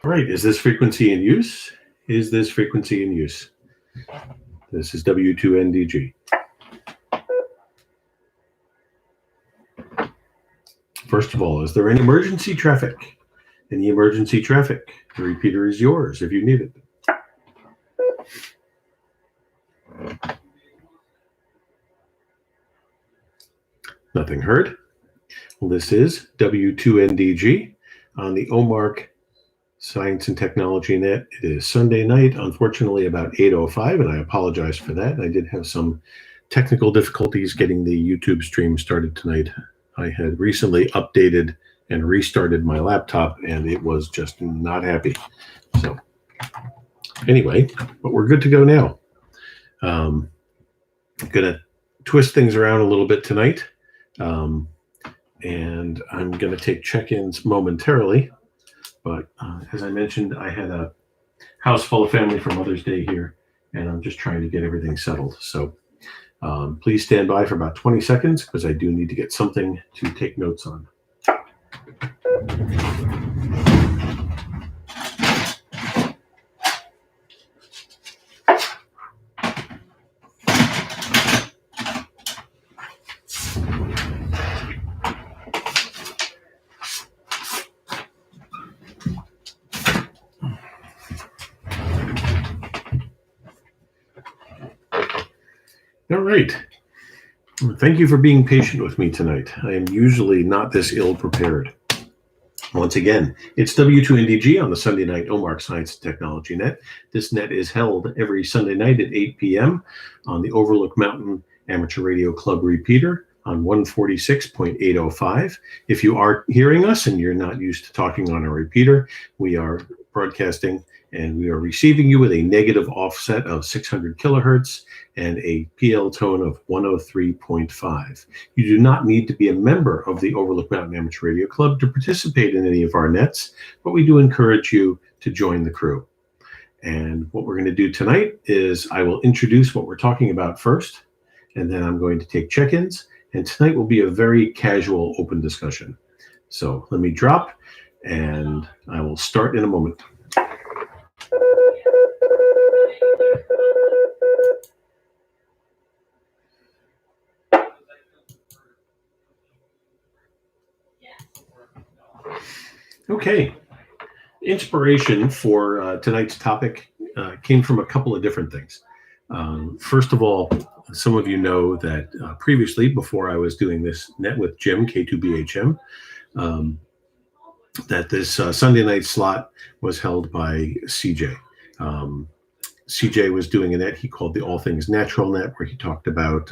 All right, is this frequency in use? Is this frequency in use? This is W2NDG. First of all, is there any emergency traffic? Any emergency traffic? The repeater is yours if you need it. Nothing heard. Well, this is W2NDG on the OMARC Science and Technology Net. It is Sunday night, unfortunately about 8:05, and I apologize for that. I did have some technical difficulties getting the YouTube stream started tonight. I had recently updated and restarted my laptop, and it was just not happy. So anyway, but we're good to go now. I'm going to twist things around a little bit tonight, and I'm going to take check-ins momentarily. But as I mentioned, I had a house full of family for Mother's Day here, and I'm just trying to get everything settled. So please stand by for about 20 seconds because I do need to get something to take notes on. All right. Thank you for being patient with me tonight. I am usually not this ill prepared. Once again, it's W2NDG on the Sunday night OMARC Science and Technology Net. This net is held every Sunday night at 8 p.m. on the Overlook Mountain Amateur Radio Club repeater on 146.805. If you are hearing us and you're not used to talking on a repeater, we are broadcasting and we are receiving you with a negative offset of 600 kilohertz and a PL tone of 103.5. You do not need to be a member of the Overlook Mountain Amateur Radio Club to participate in any of our nets, but we do encourage you to join the crew. And what we're going to do tonight is I will introduce what we're talking about first, and then I'm going to take check-ins. And tonight will be a very casual, open discussion. So let me drop, and I will start in a moment. Okay. Inspiration for tonight's topic came from a couple of different things. First of all, some of you know that previously, before I was doing this net with Jim, K2BHM, that this Sunday night slot was held by CJ. CJ was doing a net he called the All Things Natural Net, where he talked about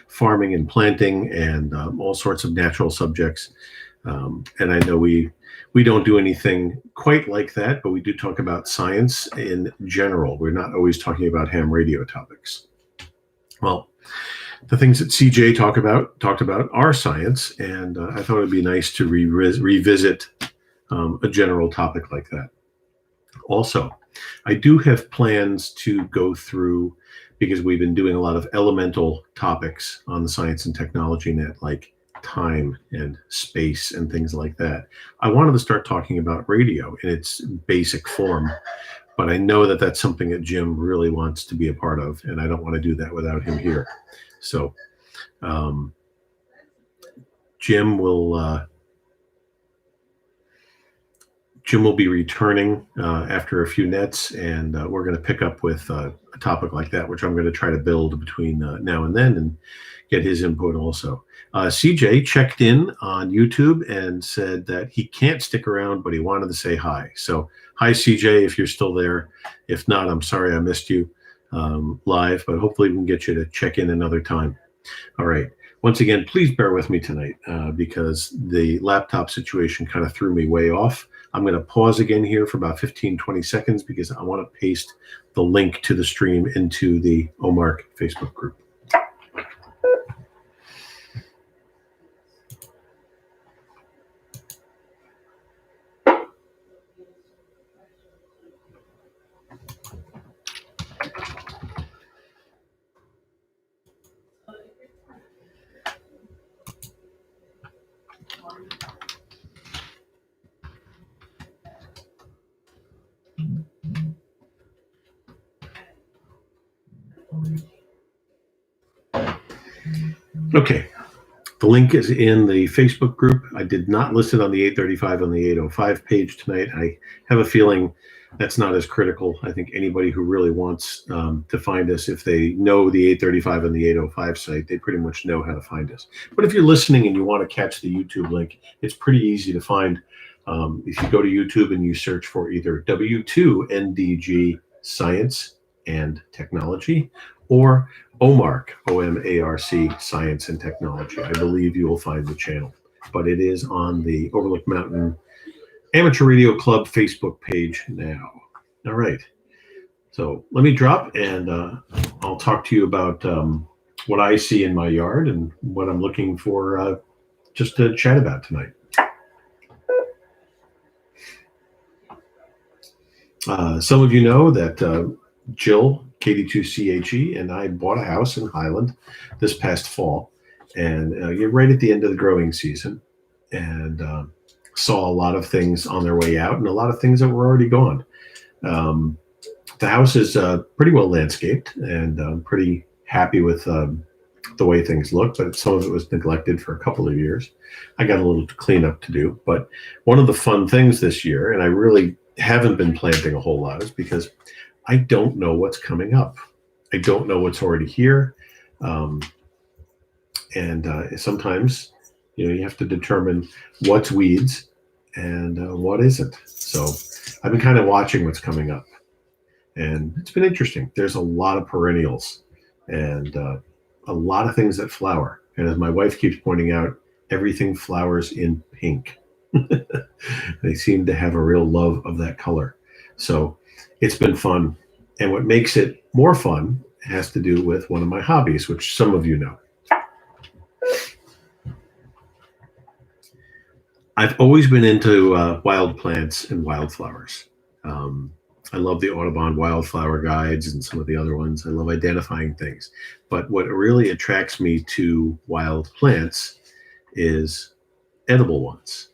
farming and planting and all sorts of natural subjects. And I know we don't do anything quite like that, but we do talk about science in general. We're not always talking about ham radio topics. Well, the things that CJ talked about are science, and I thought it'd be nice to revisit a general topic like that. Also, I do have plans to go through, because we've been doing a lot of elemental topics on the Science and Technology Net, like time and space and things like that. I wanted to start talking about radio in its basic form, but I know that that's something that Jim really wants to be a part of, and I don't want to do that without him here. So Jim will be returning after a few nets, and we're going to pick up with a topic like that, which I'm going to try to build between now and then and get his input also. CJ checked in on YouTube and said that he can't stick around, but he wanted to say hi. So hi, CJ, if you're still there. If not, I'm sorry I missed you live, but hopefully we can get you to check in another time. All right. Once again, please bear with me tonight because the laptop situation kind of threw me way off. I'm going to pause again here for about 15, 20 seconds because I want to paste the link to the stream into the OMARC Facebook group. Okay. The link is in the Facebook group. I did not list it on the 835 on the 805 page tonight. I have a feeling that's not as critical. I think anybody who really wants to find us, if they know the 835 and the 805 site, they pretty much know how to find us. But if you're listening and you want to catch the YouTube link, it's pretty easy to find. If you go to YouTube and you search for either W2NDG Science and Technology or OMARC, OMARC, Science and Technology, I believe you will find the channel. But it is on the Overlook Mountain Amateur Radio Club Facebook page now. All right. So let me drop and I'll talk to you about what I see in my yard and what I'm looking for just to chat about tonight. Some of you know that Jill, KD2CHE, and I bought a house in Highland this past fall. And you're right at the end of the growing season and saw a lot of things on their way out and a lot of things that were already gone. The house is pretty well landscaped and I'm pretty happy with the way things look, but some of it was neglected for a couple of years. I got a little cleanup to do, but one of the fun things this year, and I really haven't been planting a whole lot, is because I don't know what's coming up. I don't know what's already here. And sometimes, you have to determine what's weeds and what isn't. So I've been kind of watching what's coming up. And it's been interesting. There's a lot of perennials and a lot of things that flower. And as my wife keeps pointing out, everything flowers in pink. They seem to have a real love of that color. So it's been fun. And what makes it more fun has to do with one of my hobbies, which some of you know. I've always been into wild plants and wildflowers. I love the Audubon wildflower guides and some of the other ones. I love identifying things. But what really attracts me to wild plants is edible ones.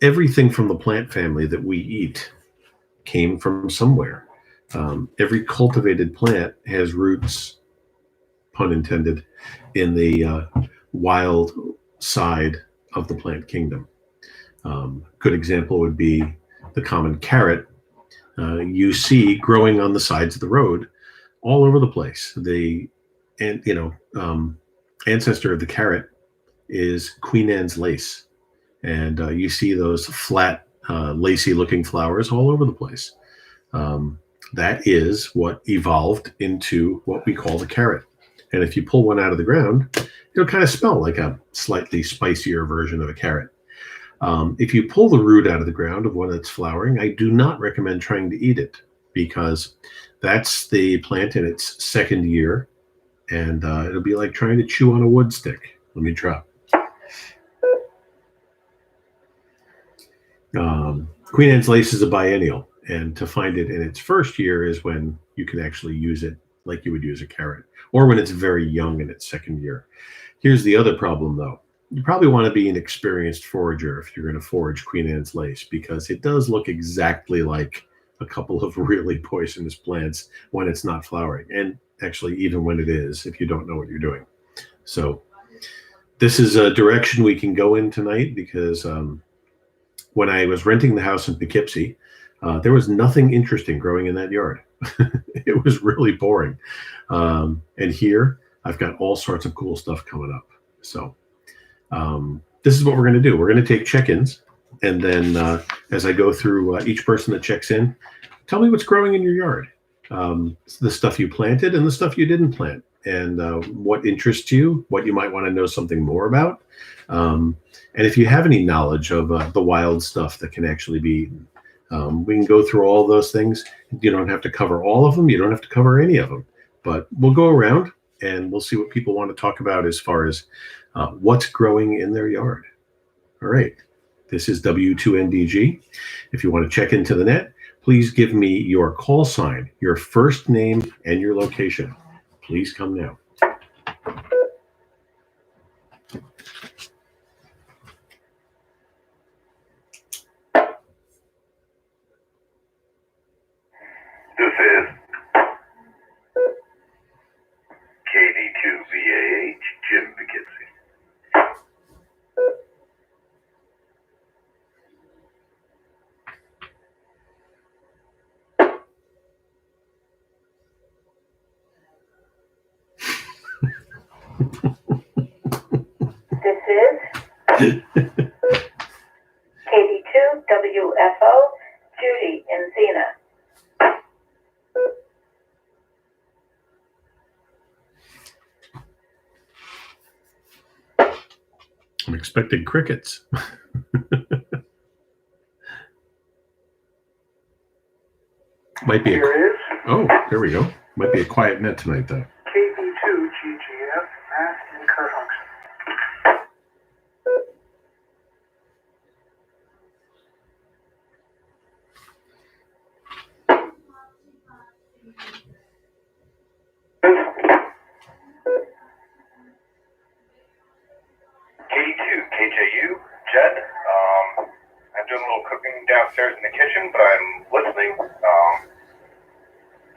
Everything from the plant family that we eat came from somewhere. Every cultivated plant has roots, pun intended, in the wild side of the plant kingdom. Good example would be the common carrot you see growing on the sides of the road all over the place. The ancestor of the carrot is Queen Anne's lace. And you see those flat, lacy looking flowers all over the place. That is what evolved into what we call the carrot. And if you pull one out of the ground, it'll kind of smell like a slightly spicier version of a carrot. If you pull the root out of the ground of one that's flowering, I do not recommend trying to eat it because that's the plant in its second year. And it'll be like trying to chew on a wood stick. Let me drop. Queen Anne's lace is a biennial, and to find it in its first year is when you can actually use it like you would use a carrot, or when it's very young in its second year. Here's the other problem, though. You probably want to be an experienced forager if you're going to forage Queen Anne's lace, because it does look exactly like a couple of really poisonous plants when it's not flowering, and actually even when it is, if you don't know what you're doing. So this is a direction we can go in tonight because when I was renting the house in Poughkeepsie, there was nothing interesting growing in that yard. It was really boring. And here, I've got all sorts of cool stuff coming up. So this is what we're going to do. We're going to take check-ins. And then as I go through each person that checks in, tell me what's growing in your yard. The stuff you planted and the stuff you didn't plant. And what interests you, what you might want to know something more about. And if you have any knowledge of the wild stuff that can actually be eaten, we can go through all those things. You don't have to cover all of them. You don't have to cover any of them. But we'll go around and we'll see what people want to talk about as far as what's growing in their yard. All right. This is W2NDG. If you want to check into the net, please give me your call sign, your first name, and your location. Please come now. This is KD2 VAH, Jim Poughkeepsie. This is KB2WFO, Judy in Xena. I'm expecting crickets. Might be oh, there we go. Might be a quiet net tonight, though. KB2GGF, Matt and Kurt Hunks. K2KJU, Jed. I'm doing a little cooking downstairs in the kitchen, but I'm listening,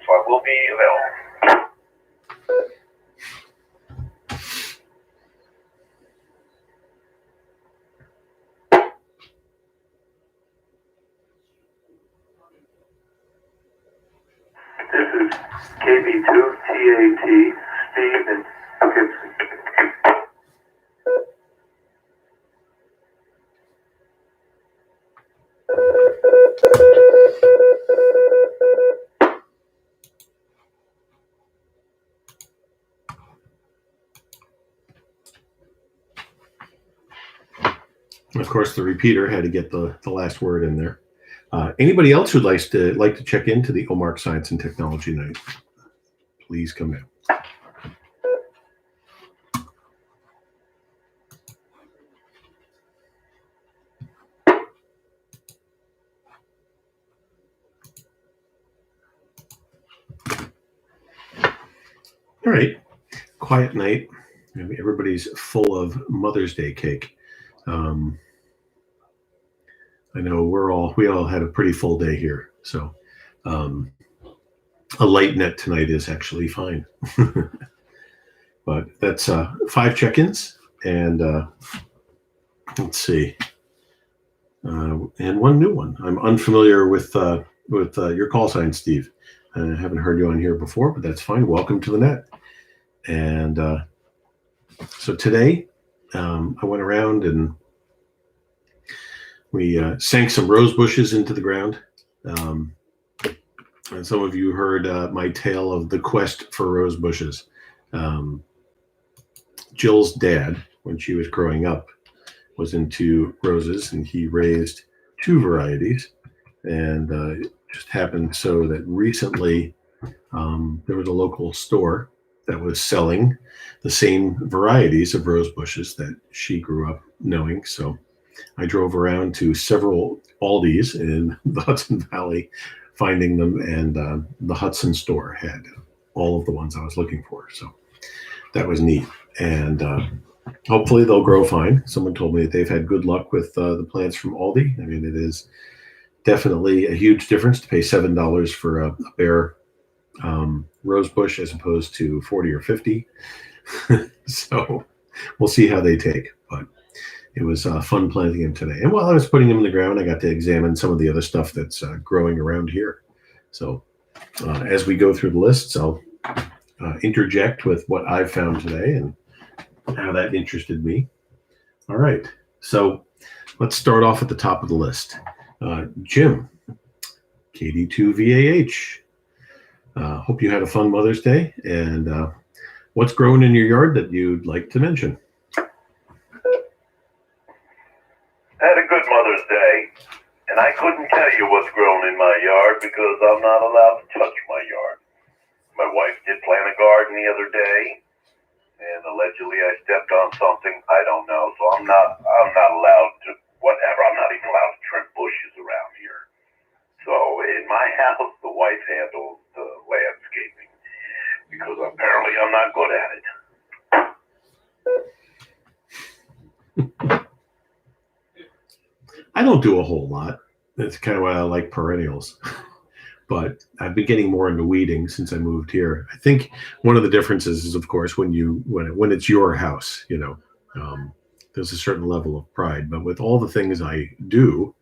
so I will be available. This is KB2TAT, Steve and Poughkeepsie. Of course, the repeater had to get the last word in there. Anybody else who'd like to check into the OMARC Science and Technology Night, please come in. All right, quiet night. Everybody's full of Mother's Day cake. I know we all had a pretty full day here, so a light net tonight is actually fine. But that's 5 check-ins, and let's see, and one new one. I'm unfamiliar with your call sign, Steve. I haven't heard you on here before, but that's fine. Welcome to the net. And so today, I went around and we sank some rose bushes into the ground. And some of you heard my tale of the quest for rose bushes. Jill's dad, when she was growing up, was into roses, and he raised 2 varieties. And it just happened so that recently there was a local store that was selling the same varieties of rose bushes that she grew up knowing. So I drove around to several Aldis in the Hudson Valley, finding them, and the Hudson store had all of the ones I was looking for. So that was neat. And hopefully they'll grow fine. Someone told me that they've had good luck with the plants from Aldi. I mean, it is definitely a huge difference to pay $7 for a bare rose bush as opposed to 40 or 50. So we'll see how they take. But it was fun planting them today. And while I was putting them in the ground, I got to examine some of the other stuff that's growing around here. So as we go through the lists, I'll interject with what I've found today and how that interested me. All right. So let's start off at the top of the list. Jim, KD2VAH. Hope you had a fun Mother's Day. And what's growing in your yard that you'd like to mention? Had a good Mother's Day, and I couldn't tell you what's grown in my yard because I'm not allowed to touch my yard. My wife did plant a garden the other day, and allegedly I stepped on something. I don't know, so I'm not allowed to whatever. I'm not even allowed to trim bushes around here. So in my house, the wife handles the landscaping because apparently I'm not good at it. I don't do a whole lot. That's kind of why I like perennials. but I've been getting more into weeding since I moved here. I think one of the differences is, of course, when it's your house, there's a certain level of pride. But with all the things I do,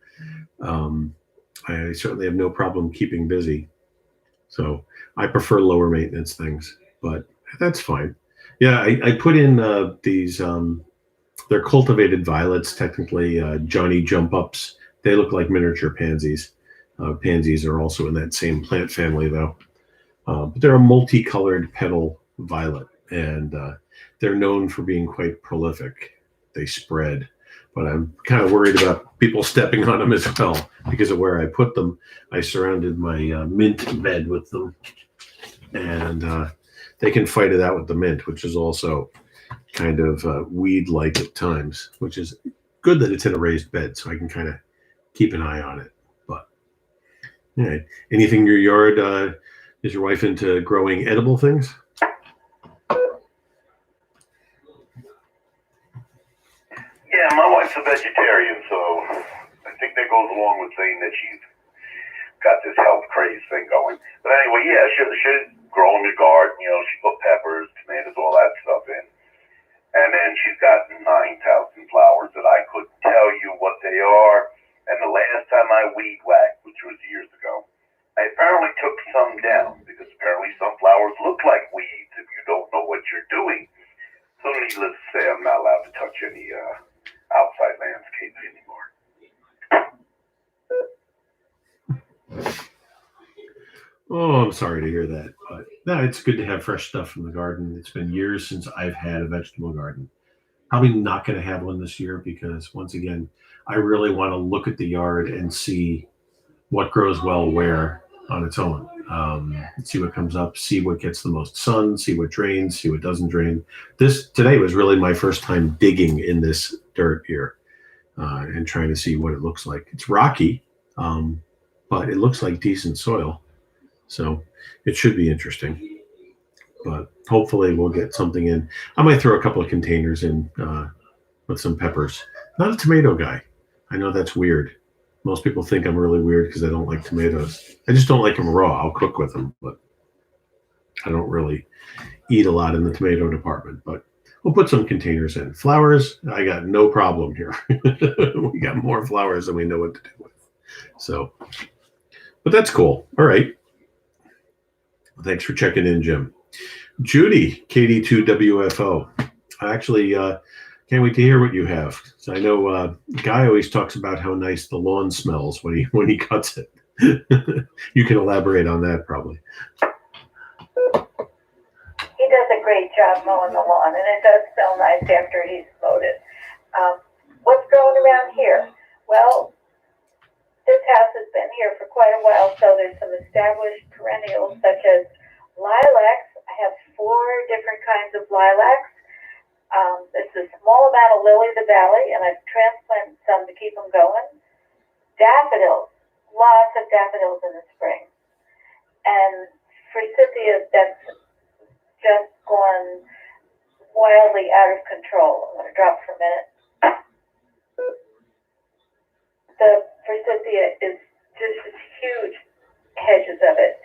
I certainly have no problem keeping busy. So I prefer lower maintenance things, but that's fine. Yeah, I put in these. They're cultivated violets, technically Johnny jump ups. They look like miniature pansies. Pansies are also in that same plant family, though. But they're a multicolored petal violet, and they're known for being quite prolific. They spread, but I'm kind of worried about people stepping on them as well because of where I put them. I surrounded my mint bed with them, and they can fight it out with the mint, which is also kind of weed-like at times, which is good that it's in a raised bed, so I can kind of keep an eye on it. But all right, anything in your yard? Is your wife into growing edible things? Yeah, my wife's a vegetarian, so I think that goes along with saying that she's got this health craze thing going. But anyway, yeah, she's growing a garden. She put peppers, tomatoes, all that stuff in. And then she's got 9,000 flowers that I couldn't tell you what they are. And the last time I weed whacked, which was years ago, I apparently took some down because apparently some flowers look like weeds if you don't know what you're doing. So needless to say, I'm not allowed to touch any outside landscapes anymore. Oh, I'm sorry to hear that. But no, it's good to have fresh stuff from the garden. It's been years since I've had a vegetable garden. Probably not going to have one this year because, once again, I really want to look at the yard and see what grows well where on its own. See what comes up, see what gets the most sun, see what drains, see what doesn't drain. Today was really my first time digging in this dirt here and trying to see what it looks like. It's rocky, but it looks like decent soil. So it should be interesting. But hopefully we'll get something in. I might throw a couple of containers in with some peppers. Not a tomato guy. I know that's weird. Most people think I'm really weird because I don't like tomatoes. I just don't like them raw. I'll cook with them, but I don't really eat a lot in the tomato department. But we'll put some containers in. Flowers, I got no problem here. We got more flowers than we know what to do with. So, but that's cool. All right. Well, thanks for checking in, Jim. Judy, KD2WFO. I actually can't wait to hear what you have. So I know Guy always talks about how nice the lawn smells when he cuts it. You can elaborate on that probably. He does a great job mowing the lawn, and it does smell nice after he's mowed it. What's growing around here? Well, this house has been here for quite a while, so there's some established perennials such as lilacs. I have 4 different kinds of lilacs. There's a small amount of lily of the valley, and I've transplanted some to keep them going. Daffodils, lots of daffodils in the spring. And Forsythia, that's just gone wildly out of control. I'm going to drop for a minute. The Forsythia is just huge hedges of it,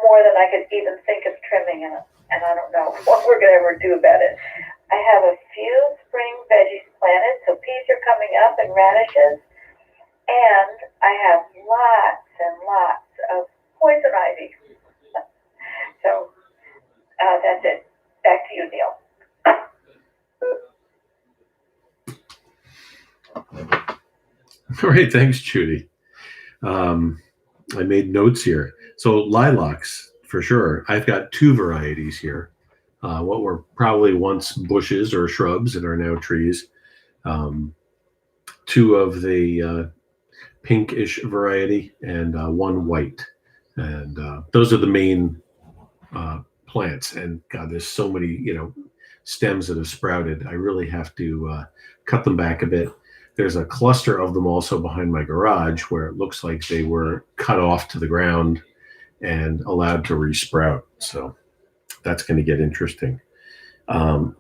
more than I could even think of trimming, and I don't know what we're going to ever do about it. I have a few spring veggies planted, so peas are coming up and radishes, and I have lots and lots of poison ivy. So that's it. Back to you, Neil. All right, thanks, Judy. I made notes here. So lilacs, for sure. I've got 2 varieties here. What were probably once bushes or shrubs and are now trees. 2 of the pinkish variety and 1 white. And those are the main plants. And God, there's so many, stems that have sprouted. I really have to cut them back a bit. There's a cluster of them also behind my garage where it looks like they were cut off to the ground and allowed to resprout. So that's going to get interesting.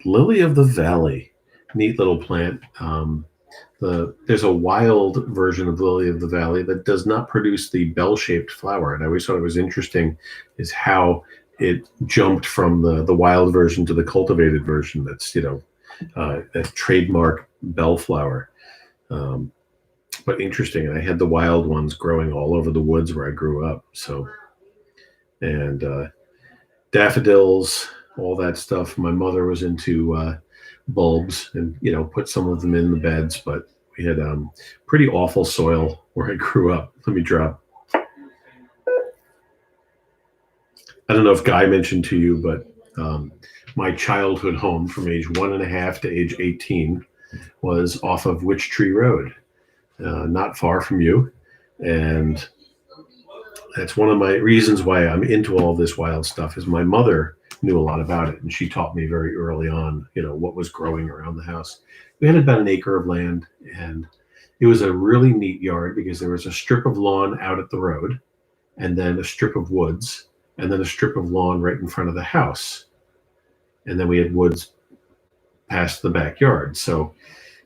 Lily of the Valley, neat little plant. there's a wild version of Lily of the Valley that does not produce the bell-shaped flower. And I always thought it was interesting is how it jumped from the wild version to the cultivated version. That's, a trademark bellflower. But interesting. And I had the wild ones growing all over the woods where I grew up. So, and daffodils, all that stuff. My mother was into bulbs and, put some of them in the beds, but we had pretty awful soil where I grew up. Let me drop. I don't know if Guy mentioned to you, but my childhood home from age 1.5 to age 18 was off of Witch Tree Road, not far from you. And that's one of my reasons why I'm into all this wild stuff is my mother knew a lot about it. And she taught me very early on, what was growing around the house. We had about an acre of land, and it was a really neat yard because there was a strip of lawn out at the road, and then a strip of woods, and then a strip of lawn right in front of the house. And then we had woods past the backyard. So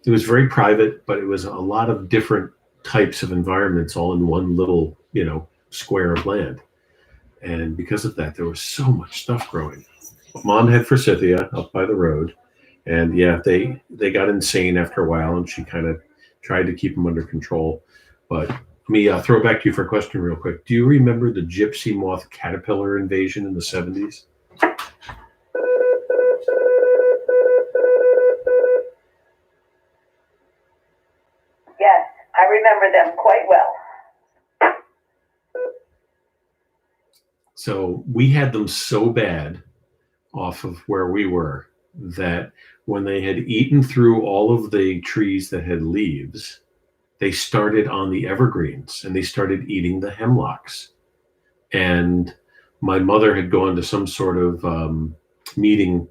it was very private, but it was a lot of different types of environments all in one little, square of land. And because of that, there was so much stuff growing. Mom had Forsythia up by the road. And yeah, they got insane after a while, and she kind of tried to keep them under control. But let me throw it back to you for a question real quick. Do you remember the gypsy moth caterpillar invasion in the 70s? Yes, I remember them quite well. So we had them so bad off of where we were that when they had eaten through all of the trees that had leaves, they started on the evergreens and they started eating the hemlocks. And my mother had gone to some sort of meeting,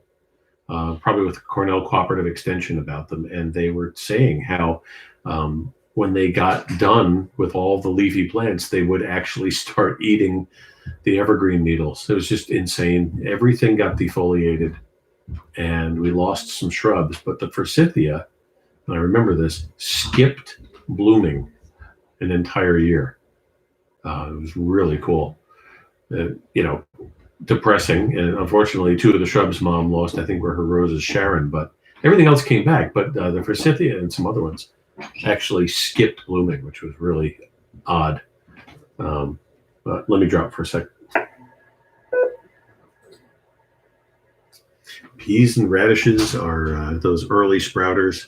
probably with Cornell Cooperative Extension about them. And they were saying how when they got done with all the leafy plants, they would actually start eating the evergreen needles. It was just insane. Everything got defoliated and we lost some shrubs, but the Forsythia, and I remember this, skipped blooming an entire year. It was really cool. Depressing. And unfortunately, 2 of the shrubs Mom lost, I think, were her roses Sharon, but everything else came back. But the Forsythia and some other ones actually skipped blooming, which was really odd. But let me drop for a sec. Peas and radishes are those early sprouters.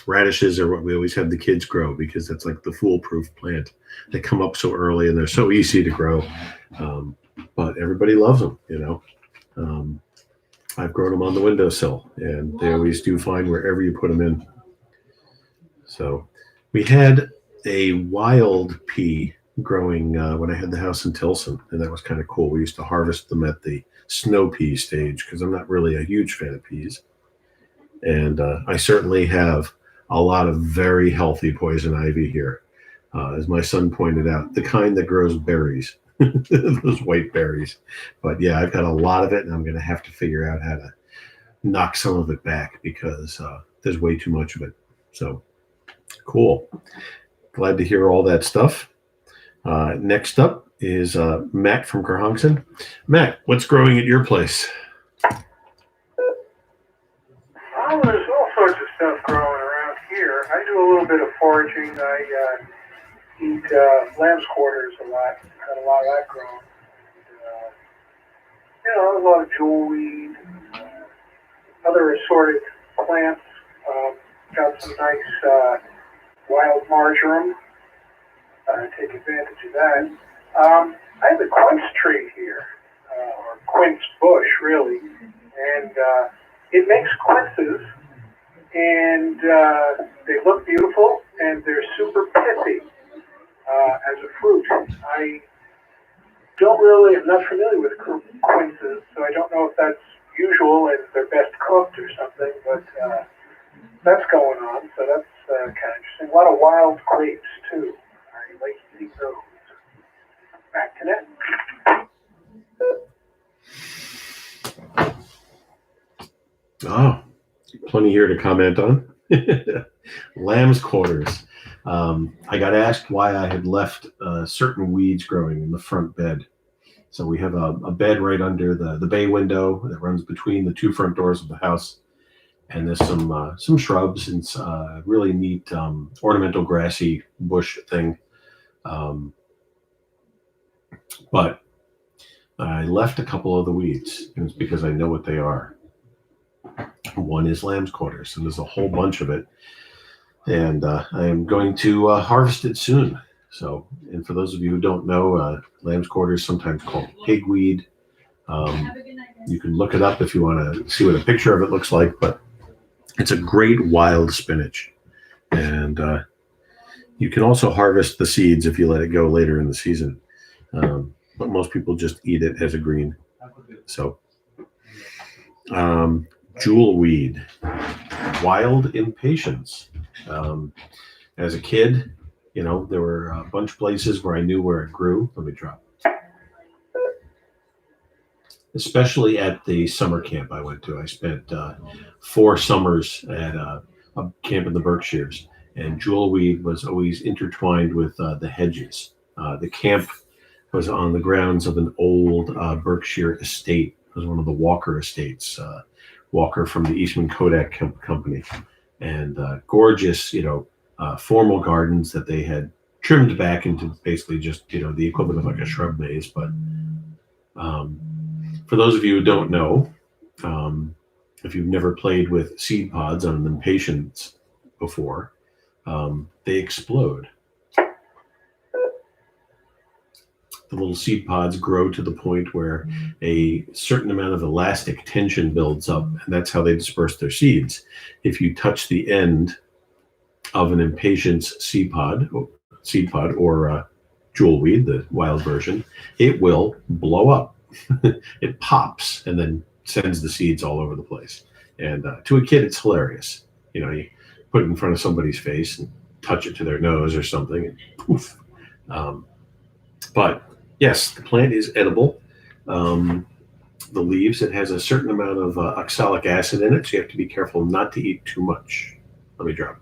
Radishes are what we always have the kids grow because that's like the foolproof plant. They come up so early and they're so easy to grow. But everybody loves them, I've grown them on the windowsill and they always do fine wherever you put them in. So we had a wild pea growing when I had the house in Tilson, and that was kind of cool. We used to harvest them at the snow pea stage because I'm not really a huge fan of peas. And I certainly have a lot of very healthy poison ivy here. As my son pointed out, the kind that grows berries, those white berries. But yeah, I've got a lot of it, and I'm going to have to figure out how to knock some of it back because there's way too much of it. So cool. Glad to hear all that stuff. Next up is Matt from Kerhonkson. Matt, what's growing at your place? Well, there's all sorts of stuff growing around here. I do a little bit of foraging. I eat lamb's quarters a lot. Got a lot of that growing. A lot of jewelweed, other assorted plants. Got some nice wild marjoram. Take advantage of that. I have a quince tree here, or quince bush, really, and it makes quinces, and they look beautiful, and they're super pithy as a fruit. I'm not familiar with quinces, so I don't know if that's usual and they're best cooked or something, but that's going on, so that's kind of interesting. A lot of wild grapes, too. I like to eat those. Back to that. Oh, plenty here to comment on. Lamb's quarters. I got asked why I had left certain weeds growing in the front bed. So we have a bed right under the bay window that runs between the two front doors of the house. And there's some shrubs and really neat ornamental grassy bush thing. But I left a couple of the weeds, and it's because I know what they are. One is lamb's quarters, and there's a whole bunch of it. And I am going to harvest it soon. So, and for those of you who don't know, lamb's quarters, sometimes called pigweed. You can look it up if you want to see what a picture of it looks like, but it's a great wild spinach. And you can also harvest the seeds if you let it go later in the season. But most people just eat it as a green. So, jewelweed, wild impatience. As a kid, there were a bunch of places where I knew where it grew. Let me drop. Especially at the summer camp I went to. I spent 4 summers at a camp in the Berkshires, and jewelweed was always intertwined with the hedges. The camp was on the grounds of an old Berkshire estate. It was one of the Walker estates, Walker from the Eastman Kodak Company, and gorgeous, formal gardens that they had trimmed back into basically just, the equivalent of like a shrub maze. But for those of you who don't know, if you've never played with seed pods on an Impatience before, they explode. The little seed pods grow to the point where a certain amount of elastic tension builds up, and that's how they disperse their seeds. If you touch the end of an Impatience seed pod or jewelweed, the wild version, it will blow up. It pops and then sends the seeds all over the place. And to a kid, it's hilarious. You put it in front of somebody's face and touch it to their nose or something, and poof. But yes, the plant is edible. The leaves, it has a certain amount of oxalic acid in it, so you have to be careful not to eat too much. Let me drop.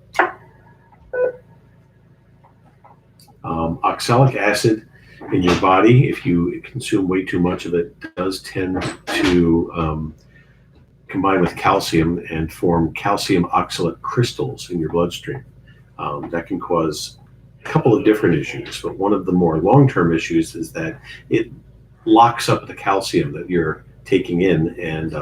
Oxalic acid in your body, if you consume way too much of it, does tend to combine with calcium and form calcium oxalate crystals in your bloodstream. That can cause a couple of different issues, but one of the more long-term issues is that it locks up the calcium that you're taking in, and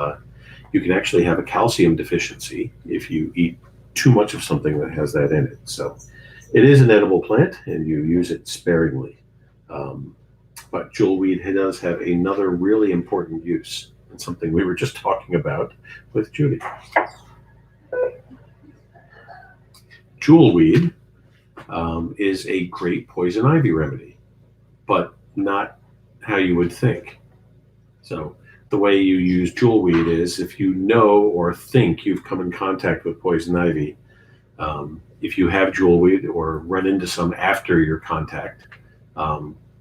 you can actually have a calcium deficiency if you eat too much of something that has that in it. So it is an edible plant, and you use it sparingly. But jewelweed does have another really important use, and something we were just talking about with Judy. Jewelweed is a great poison ivy remedy, but not how you would think. So the way you use jewelweed is if you know or think you've come in contact with poison ivy, if you have jewelweed or run into some after your contact,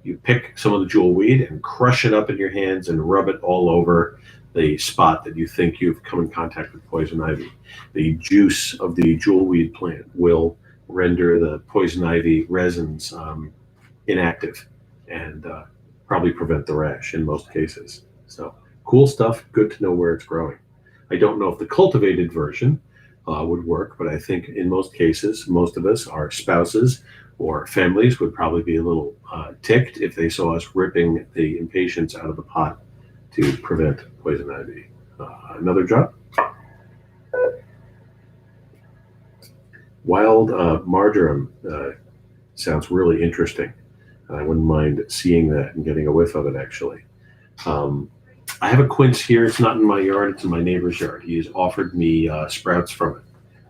you pick some of the jewelweed and crush it up in your hands and rub it all over the spot that you think you've come in contact with poison ivy. The juice of the jewelweed plant will render the poison ivy resins inactive and probably prevent the rash in most cases. So cool stuff, good to know where it's growing. I don't know if the cultivated version would work, but I think in most cases, most of us, our spouses or families, would probably be a little ticked if they saw us ripping the Impatience out of the pot to prevent poison ivy. Another drop. Wild marjoram sounds really interesting. I wouldn't mind seeing that and getting a whiff of it, actually. I have a quince here. It's not in my yard. It's in my neighbor's yard. He has offered me sprouts from it,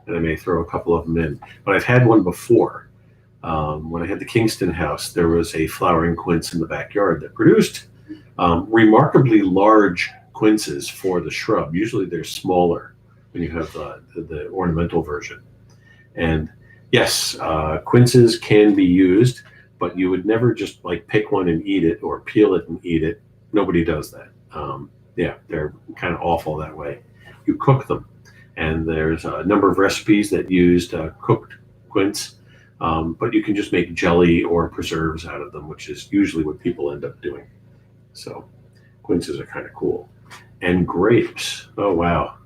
and I may throw a couple of them in. But I've had one before. When I had the Kingston house, there was a flowering quince in the backyard that produced remarkably large quinces for the shrub. Usually they're smaller when you have the ornamental version. And yes, quinces can be used, but you would never just like pick one and eat it or peel it and eat it. Nobody does that. Yeah, they're kind of awful that way. You cook them. And there's a number of recipes that used cooked quince, but you can just make jelly or preserves out of them, which is usually what people end up doing. So quinces are kind of cool. And grapes. Oh, wow.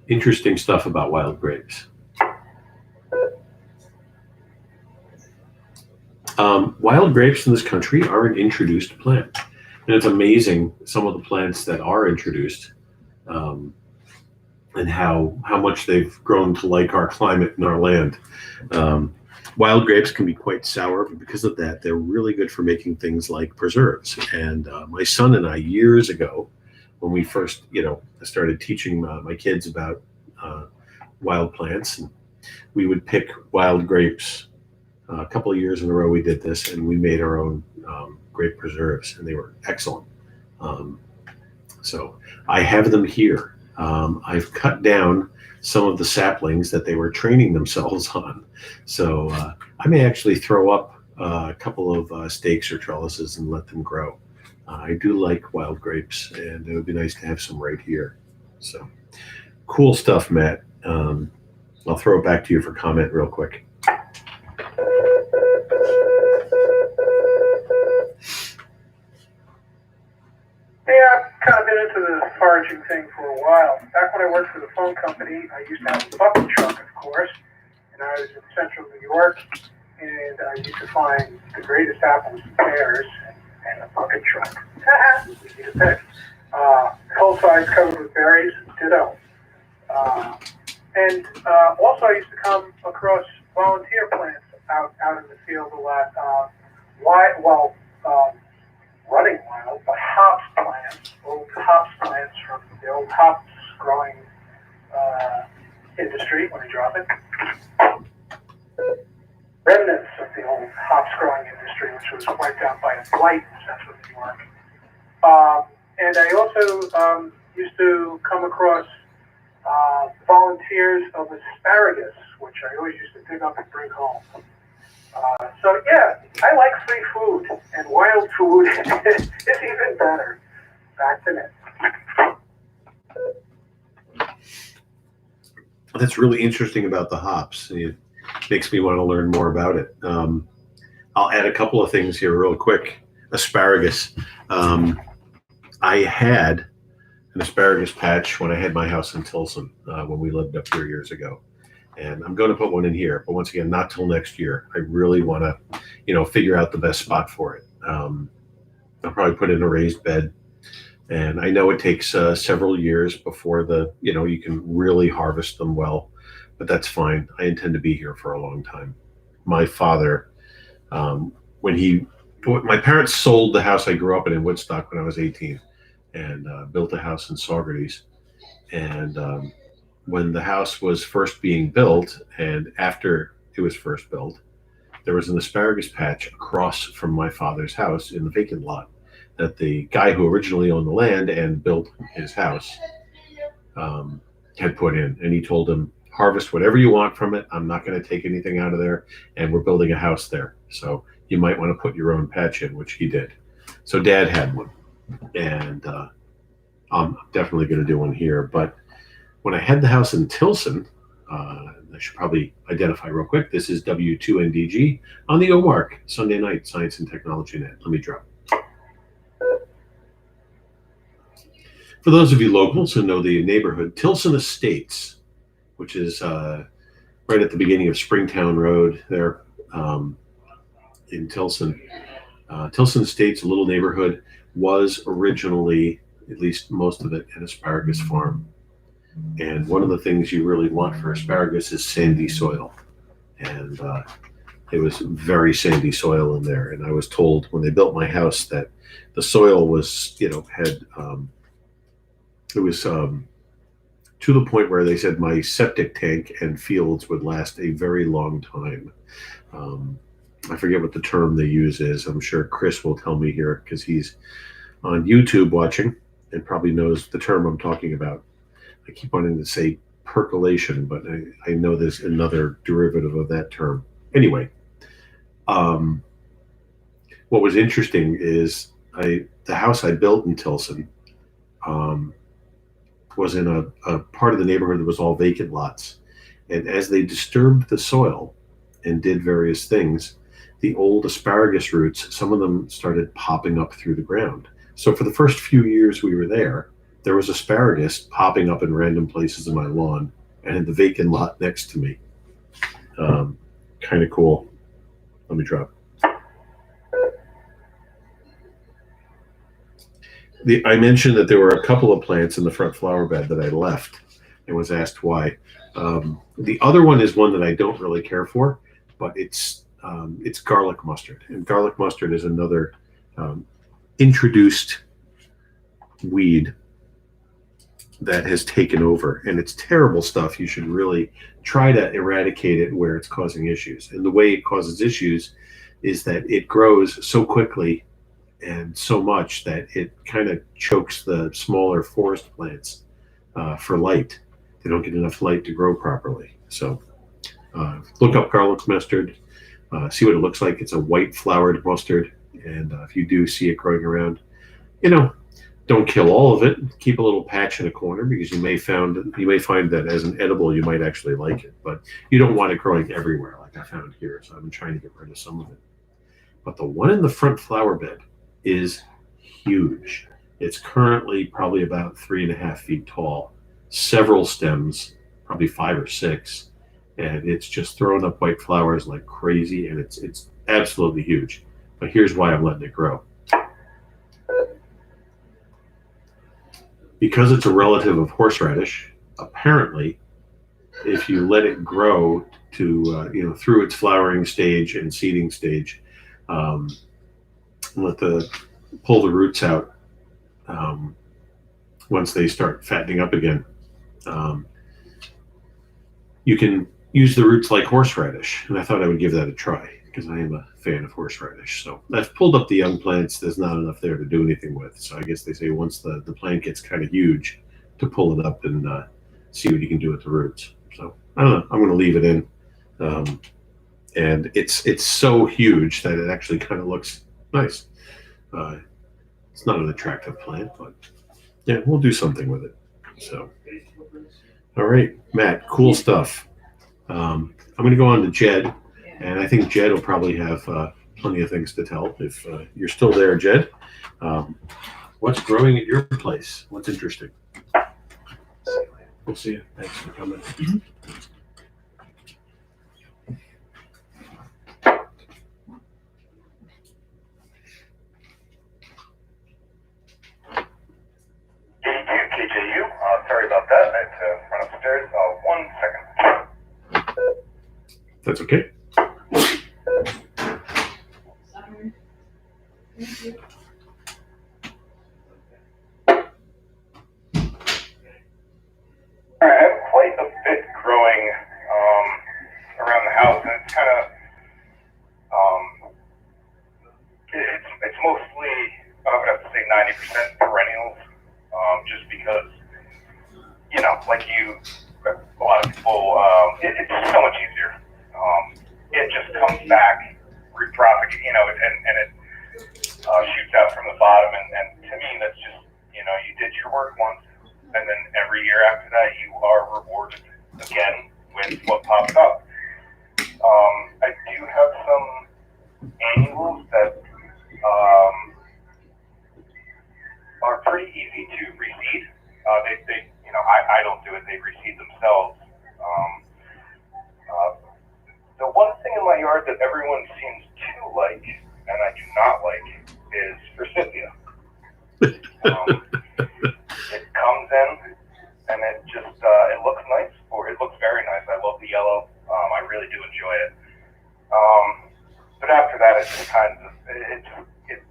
Interesting stuff about wild grapes. Wild grapes in this country are an introduced plant. And it's amazing some of the plants that are introduced, and how much they've grown to like our climate and our land. Wild grapes can be quite sour, but because of that, they're really good for making things like preserves. And my son and I, years ago, when we first, started teaching my kids about wild plants, and we would pick wild grapes. A couple of years in a row, we did this, and we made our own grape preserves, and they were excellent. Um, so I have them here. I've cut down some of the saplings that they were training themselves on. So I may actually throw up a couple of stakes or trellises and let them grow. I do like wild grapes, and it would be nice to have some right here. So cool stuff, Matt. I'll throw it back to you for comment real quick. Yeah, I've kind of been into the foraging thing for a while. Back when I worked for the phone company, I used to have a bucket truck, of course, and I was in central New York, and I used to find the greatest apples and pears in a bucket truck. Easy to pick. Full size covered with berries, ditto. And also I used to come across volunteer plants out in the field a lot. Running wild, but hops plants, old hops plants from the old hops growing industry when they drop it. Remnants of the old hops growing industry, which was wiped out by a blight in central New York. And I also used to come across volunteers of asparagus, which I always used to dig up and bring home. So yeah, I like free food, and wild food is even better. Back to Nick. That's really interesting about the hops. It makes me want to learn more about it. I'll add a couple of things here real quick. Asparagus. I had an asparagus patch when I had my house in Tilson, when we lived up here years ago. And I'm going to put one in here, but once again, not till next year. I really want to, figure out the best spot for it. I'll probably put in a raised bed, and I know it takes several years before you can really harvest them well, but that's fine. I intend to be here for a long time. My father, my parents sold the house I grew up in Woodstock when I was 18, and built a house in Saugerties, and when the house was first being built, and after it was first built, there was an asparagus patch across from my father's house in the vacant lot that the guy who originally owned the land and built his house had put in. And he told him, harvest whatever you want from it. I'm not going to take anything out of there. And we're building a house there. So you might want to put your own patch in, which he did. So Dad had one. And I'm definitely going to do one here. But when I had the house in Tilson, I should probably identify real quick. This is W2NDG on the OMARC Sunday night Science and Technology Net. Let me drop. For those of you locals who know the neighborhood, Tilson Estates, which is right at the beginning of Springtown Road there in Tilson. Tilson Estates, a little neighborhood, was originally, at least most of it, an asparagus farm. And one of the things you really want for asparagus is sandy soil. And it was very sandy soil in there. And I was told when they built my house that the soil was, it was to the point where they said my septic tank and fields would last a very long time. I forget what the term they use is. I'm sure Chris will tell me here because he's on YouTube watching and probably knows the term I'm talking about. I keep wanting to say percolation, but I know there's another derivative of that term. Anyway, what was interesting is the house I built in Tilson, was in a part of the neighborhood that was all vacant lots. And as they disturbed the soil and did various things, the old asparagus roots, some of them started popping up through the ground. So for the first few years we were there was asparagus popping up in random places in my lawn and in the vacant lot next to me. Kind of cool. Let me drop. I mentioned that there were a couple of plants in the front flower bed that I left and was asked why. The other one is one that I don't really care for, but it's garlic mustard. And garlic mustard is another introduced weed that has taken over, and it's terrible stuff. You should really try to eradicate it where it's causing issues. And the way it causes issues is that it grows so quickly and so much that it kind of chokes the smaller forest plants for light. They don't get enough light to grow properly. So look up garlic mustard, see what it looks like. It's a white flowered mustard, and if you do see it growing around, don't kill all of it. Keep a little patch in a corner, because you may find that as an edible you might actually like it, but you don't want it growing everywhere like I found here. So I've been trying to get rid of some of it. But the one in the front flower bed is huge. It's currently probably about 3.5 feet tall, several stems, probably 5 or 6, and it's just throwing up white flowers like crazy, and it's absolutely huge. But here's why I'm letting it grow. Because it's a relative of horseradish, apparently, if you let it grow to through its flowering stage and seeding stage, pull the roots out once they start fattening up again, you can use the roots like horseradish. And I thought I would give that a try because I am a fan of horseradish. So I've pulled up the young plants. There's not enough there to do anything with. So I guess they say once the plant gets kind of huge, to pull it up and see what you can do with the roots. So I don't know. I'm going to leave it in. And it's so huge that it actually kind of looks nice. It's not an attractive plant, but yeah, we'll do something with it. So, all right, Matt, cool stuff. I'm going to go on to Jed, and I think Jed will probably have plenty of things to tell. If you're still there, Jed, what's growing at your place? What's interesting? We'll see you. Thanks for coming. KJU, sorry about that. I had to run upstairs. 1 second. That's okay. I have quite a bit growing around the house, and it's kind of it's mostly, I would have to say 90% perennials, just because a lot of people, it's just so much easier. It just comes back, repropagate, and it shoots out from the bottom, and to me that's just you did your work once. And then every year after that, you are rewarded again with what pops up. I do have some annuals that are pretty easy to reseed. I don't do it; they reseed themselves. The one thing in my yard that everyone seems to like, and I do not like, is Forsythia. It comes in and it just it looks nice, or it looks very nice. I love the yellow. I really do enjoy it. But after that, it just kind of it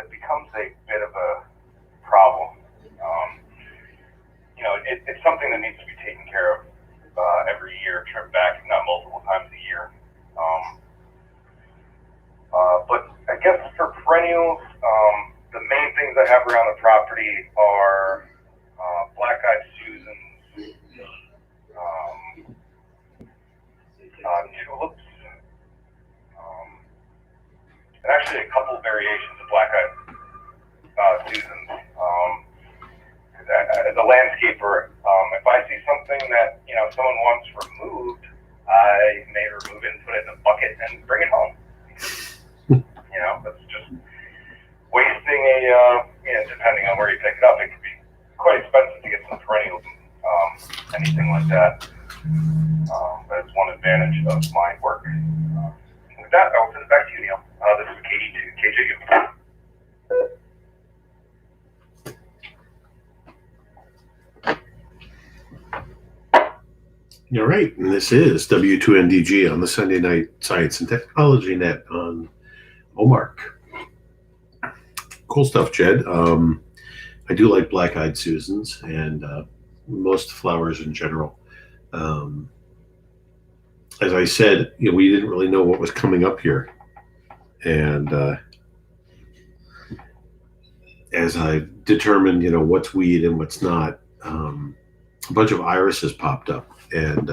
becomes a bit of a problem. It's something that needs to be taken care of every year, trimmed back, if not multiple times a year. But I guess for perennials, the main things I have around the property are black-eyed Susans, tulips, something that, if someone wants removed, I may remove it and put it in a bucket and bring it home. That's just wasting depending on where you pick it up, it could be quite expensive to get some perennials, anything like that. That's one advantage of my work. With that, I'll send it back to you, Neil. This is KJU. All right, and this is W2NDG on the Sunday Night Science and Technology Net on OMARC. Cool stuff, Jed. I do like black-eyed Susans and most flowers in general. As I said, we didn't really know what was coming up here, and as I determined, what's weed and what's not, a bunch of irises popped up. And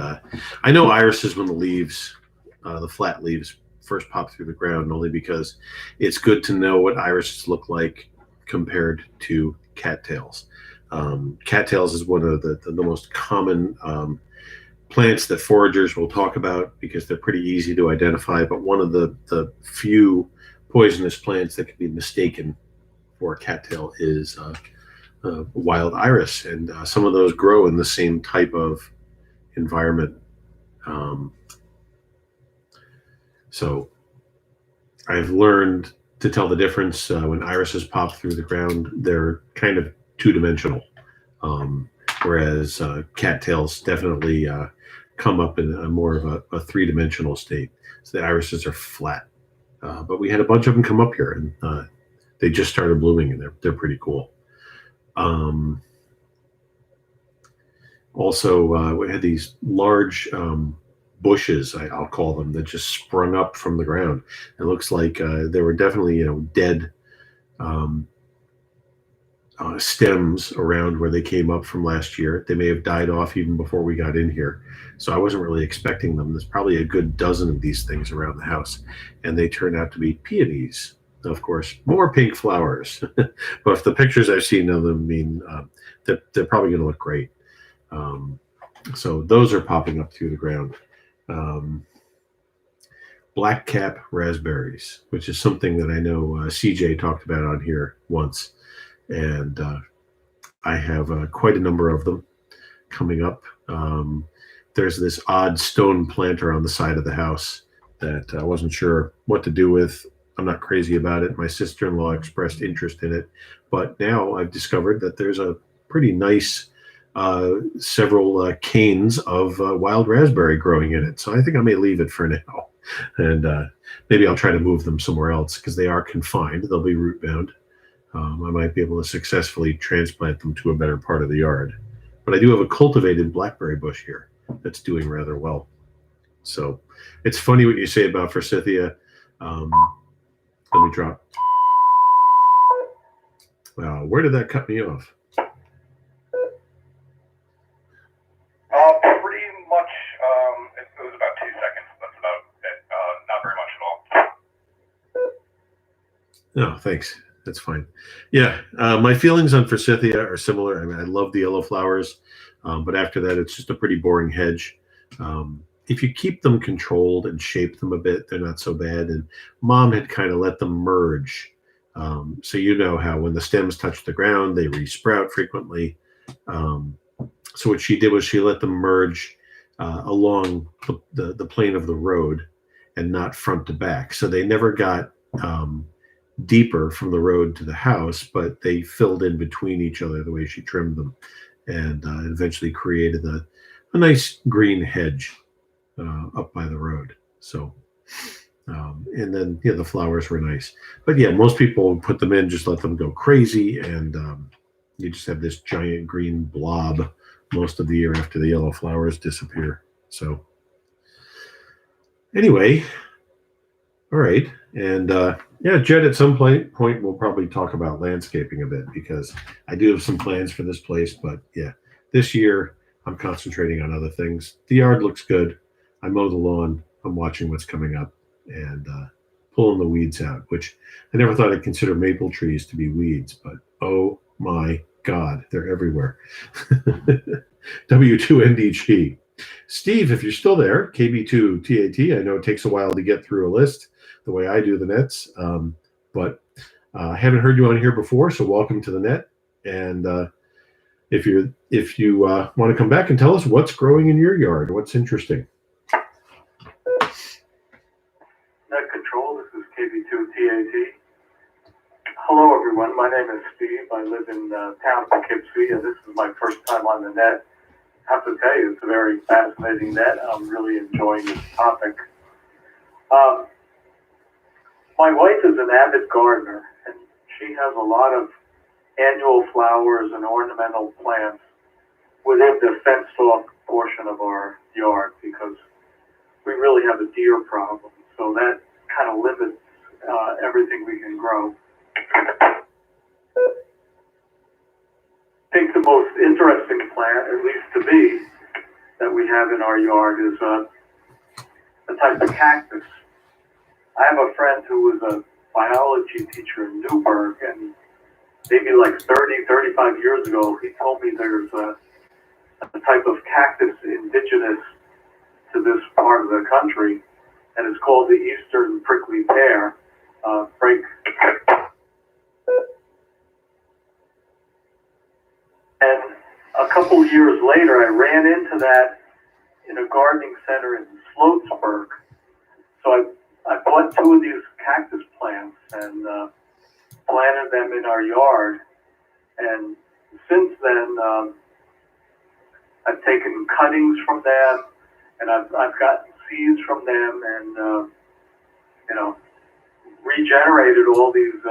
I know irises when the leaves, the flat leaves, first pop through the ground, only because it's good to know what irises look like compared to cattails. Cattails is one of the most common plants that foragers will talk about because they're pretty easy to identify, but one of the few poisonous plants that can be mistaken for a cattail is wild iris, and some of those grow in the same type of environment. So I've learned to tell the difference when irises pop through the ground. They're kind of two-dimensional, whereas cattails definitely come up in a more of a three-dimensional state. So the irises are flat. But we had a bunch of them come up here, and they just started blooming, and they're pretty cool. Also, we had these large bushes, I'll call them, that just sprung up from the ground. It looks like they were definitely, dead stems around where they came up from last year. They may have died off even before we got in here. So I wasn't really expecting them. There's probably a good dozen of these things around the house, and they turned out to be peonies. Of course, more pink flowers. But if the pictures I've seen of them mean they're probably going to look great. So those are popping up through the ground. Black cap raspberries, which is something that I know CJ talked about on here once. And I have quite a number of them coming up. There's this odd stone planter on the side of the house that I wasn't sure what to do with. I'm not crazy about it. My sister-in-law expressed interest in it, but now I've discovered that there's a pretty nice several canes of wild raspberry growing in it. So I think I may leave it for now, and maybe I'll try to move them somewhere else because they are confined. They'll be root bound. I might be able to successfully transplant them to a better part of the yard. But I do have a cultivated blackberry bush here that's doing rather well. So it's funny what you say about Forsythia. Let me drop. Where did that cut me off? Pretty much, it was about 2 seconds. That's about it. Not very much at all. No, thanks. That's fine. Yeah, my feelings on Forsythia are similar. I mean, I love the yellow flowers, but after that, it's just a pretty boring hedge. If you keep them controlled and shape them a bit, they're not so bad. And Mom had kind of let them merge. So you know how when the stems touch the ground, they resprout frequently. So what she did was she let them merge along the plane of the road and not front to back. So they never got deeper from the road to the house, but they filled in between each other the way she trimmed them, and eventually created a nice green hedge up by the road. So and then the flowers were nice, but most people put them in, just let them go crazy, and you just have this giant green blob most of the year after the yellow flowers disappear. So anyway, all right. And Jed, at some point we'll probably talk about landscaping a bit, because I do have some plans for this place, but this year I'm concentrating on other things. The yard looks good. I mow the lawn. I'm watching what's coming up and pulling the weeds out, which I never thought I'd consider maple trees to be weeds, but oh my God, they're everywhere. W2NDG. Steve, if you're still there, KB2TAT, I know it takes a while to get through a list the way I do the nets, but I haven't heard you on here before, so welcome to the net. And if you want to come back and tell us what's growing in your yard, what's interesting. Net Control, this is KB2TAT. Hello everyone, my name is Steve. I live in the town of Poughkeepsie, and this is my first time on the net. I have to tell you, it's a very fascinating net. I'm really enjoying this topic. My wife is an avid gardener, and she has a lot of annual flowers and ornamental plants within the fenced-off portion of our yard because we really have a deer problem. So that kind of limits everything we can grow. I think the most interesting plant, at least to me, that we have in our yard is a type of cactus. I have a friend who was a biology teacher in Newburgh, and maybe like 35 years ago, he told me there's a type of cactus indigenous to this part of the country, and it's called the Eastern Prickly Pear. And a couple years later, I ran into that in a gardening center in Sloatsburg. So I bought 2 of these cactus plants and planted them in our yard. And since then, I've taken cuttings from them, and I've gotten seeds from them, and regenerated all these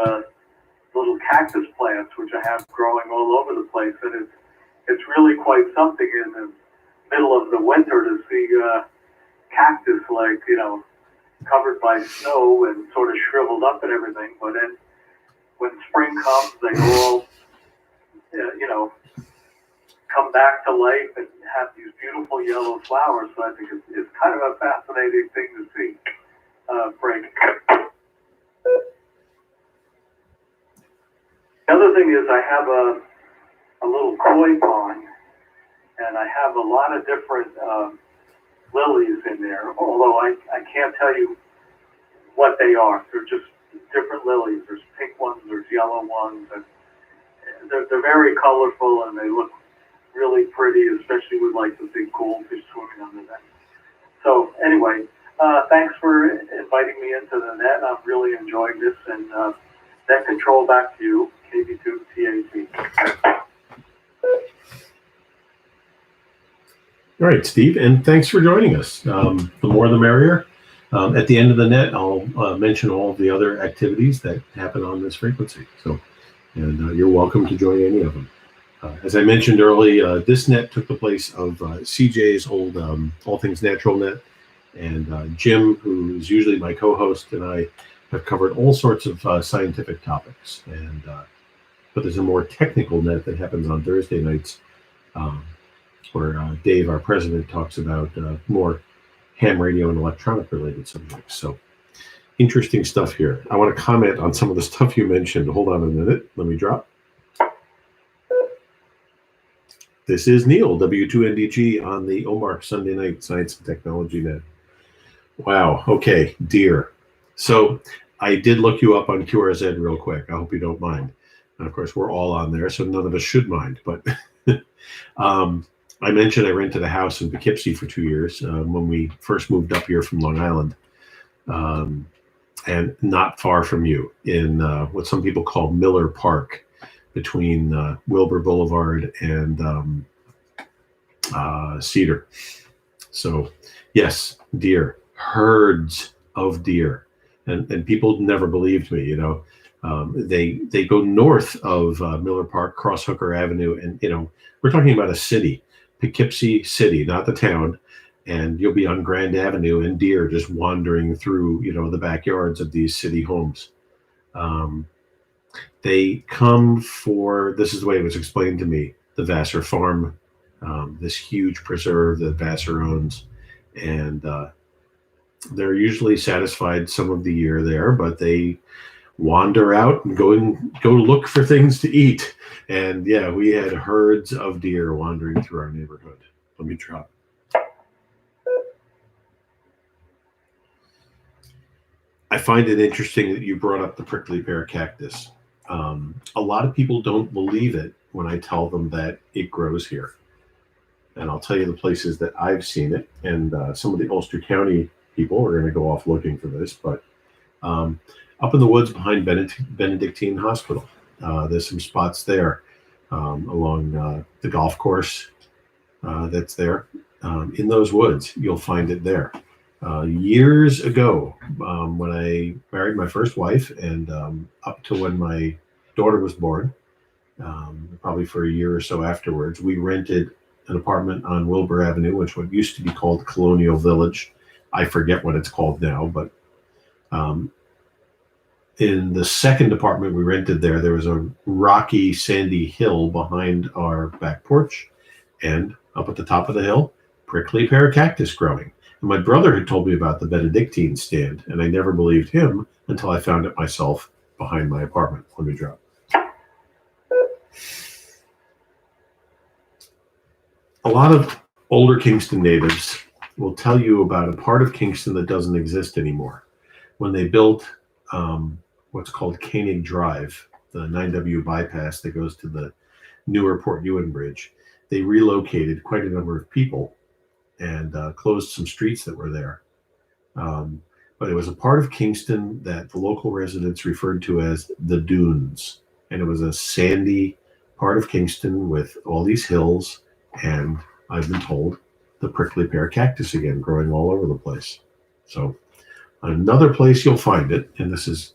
little cactus plants, which I have growing all over the place. And it's really quite something in the middle of the winter to see cactus covered by snow and sort of shriveled up and everything. But then when spring comes, they all come back to life and have these beautiful yellow flowers. So I think it's kind of a fascinating thing to see. Break. The other thing is I have a little koi pond, and I have a lot of different lilies in there, although I can't tell you what they are. They're just different lilies. There's pink ones, there's yellow ones, and they're very colorful, and they look really pretty, especially with like the big goldfish swimming under them. So anyway, thanks for inviting me into the net. I'm really enjoying this, and net control back to you, KB2TAT. All right, Steve, and thanks for joining us. The more the merrier. At the end of the net, I'll mention all of the other activities that happen on this frequency. And you're welcome to join any of them. As I mentioned early, this net took the place of CJ's old All Things Natural net. And Jim, who is usually my co-host, and I have covered all sorts of scientific topics. But there's a more technical net that happens on Thursday nights where Dave, our president, talks about more ham radio and electronic related subjects. So interesting stuff here. I want to comment on some of the stuff you mentioned. Hold on a minute. Let me drop. This is Neil, W2NDG, on the OMARC Sunday Night Science and Technology Net. Wow. Okay. Deer. So I did look you up on QRZ real quick. I hope you don't mind. And of course, we're all on there, so none of us should mind. But I mentioned I rented a house in Poughkeepsie for 2 years when we first moved up here from Long Island. And not far from you in what some people call Miller Park, between Wilbur Boulevard and Cedar. So yes, deer, herds of deer. And people never believed me, they go north of Miller Park, cross Hooker Avenue. And, we're talking about a city, Poughkeepsie City, not the town. And you'll be on Grand Avenue and deer just wandering through, the backyards of these city homes. They come for, this is the way it was explained to me, the Vassar Farm, this huge preserve that Vassar owns. And they're usually satisfied some of the year there, but they wander out and go look for things to eat. And yeah, we had herds of deer wandering through our neighborhood. Let me drop. I find it interesting that you brought up the prickly pear cactus. A lot of people don't believe it when I tell them that it grows here. And I'll tell you the places that I've seen it. And some of the Ulster County people are going to go off looking for this. But up in the woods behind Benedictine Hospital, there's some spots there along the golf course that's there. In those woods, you'll find it there. Years ago, when I married my first wife, and up to when my daughter was born, probably for a year or so afterwards, we rented an apartment on Wilbur Avenue, which what used to be called Colonial Village. I forget what it's called now, but in the second apartment we rented there was a rocky, sandy hill behind our back porch, and up at the top of the hill, prickly pear cactus growing. And my brother had told me about the Benedictine stand, and I never believed him until I found it myself behind my apartment. Let me drop. A lot of older Kingston natives will tell you about a part of Kingston that doesn't exist anymore. When they built what's called Koenig Drive, the 9W bypass that goes to the newer Port Ewan Bridge, they relocated quite a number of people and closed some streets that were there. But it was a part of Kingston that the local residents referred to as the Dunes. And it was a sandy part of Kingston with all these hills, and I've been told the prickly pear cactus again growing all over the place. So another place you'll find it, and this is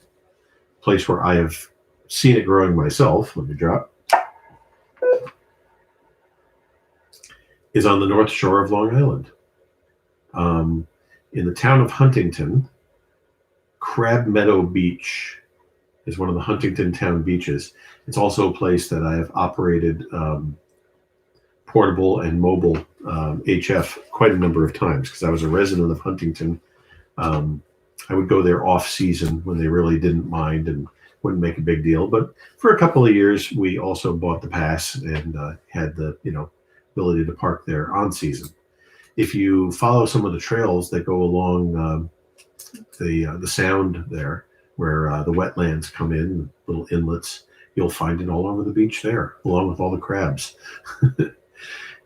a place where I have seen it growing myself, let me drop, is on the north shore of Long Island. In the town of Huntington, Crab Meadow Beach is one of the Huntington town beaches. It's also a place that I have operated portable and mobile HF quite a number of times because I was a resident of Huntington. I would go there off season when they really didn't mind and wouldn't make a big deal. But for a couple of years, we also bought the pass and had the ability to park there on season. If you follow some of the trails that go along the sound there, where the wetlands come in, little inlets, you'll find it all over the beach there, along with all the crabs.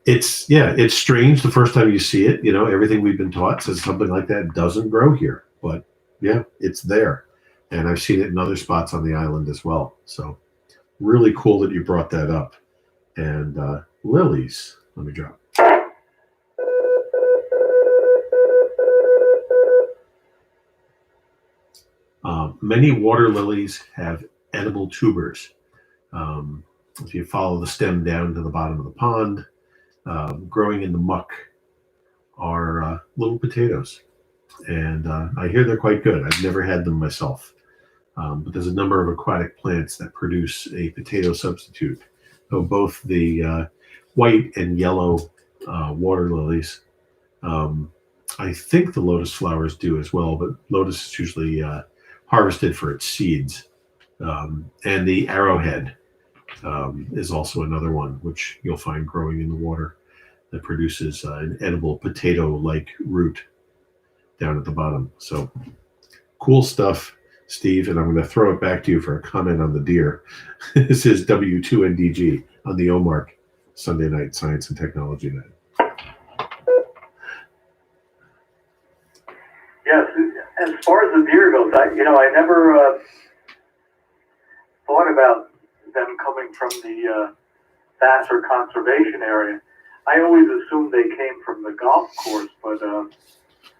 It's strange the first time you see it. Everything we've been taught says something like that doesn't grow here, but yeah, it's there. And I've seen it in other spots on the island as well. So really cool that you brought that up. And lilies, let me drop. Many water lilies have edible tubers. If you follow the stem down to the bottom of the pond, growing in the muck are little potatoes. And I hear they're quite good. I've never had them myself. But there's a number of aquatic plants that produce a potato substitute. So both the white and yellow water lilies, I think the lotus flowers do as well, but lotus is usually harvested for its seeds. And the arrowhead is also another one, which you'll find growing in the water that produces an edible potato-like root down at the bottom. So cool stuff, Steve. And I'm going to throw it back to you for a comment on the deer. This is W2NDG on the OMARC Sunday Night Science and Technology Night. Yes, as far as the deer goes, I never thought about them coming from the Vassar Conservation Area. I always assumed they came from the golf course, but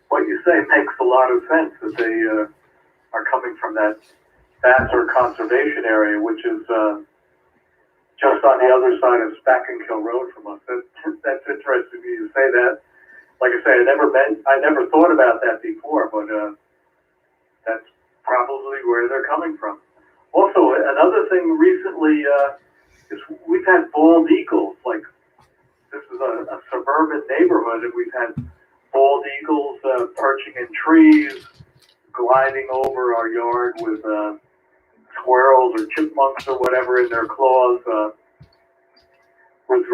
what you say makes a lot of sense that they are coming from that Vassar Conservation Area, which is just on the other side of Spackenkill Road from us. That's interesting you say that. Like I say, I never thought about that before, but that's probably where they're coming from. Also, another thing recently is we've had bald eagles. Like, this is a suburban neighborhood, and we've had bald eagles perching in trees, gliding over our yard with squirrels or chipmunks or whatever in their claws with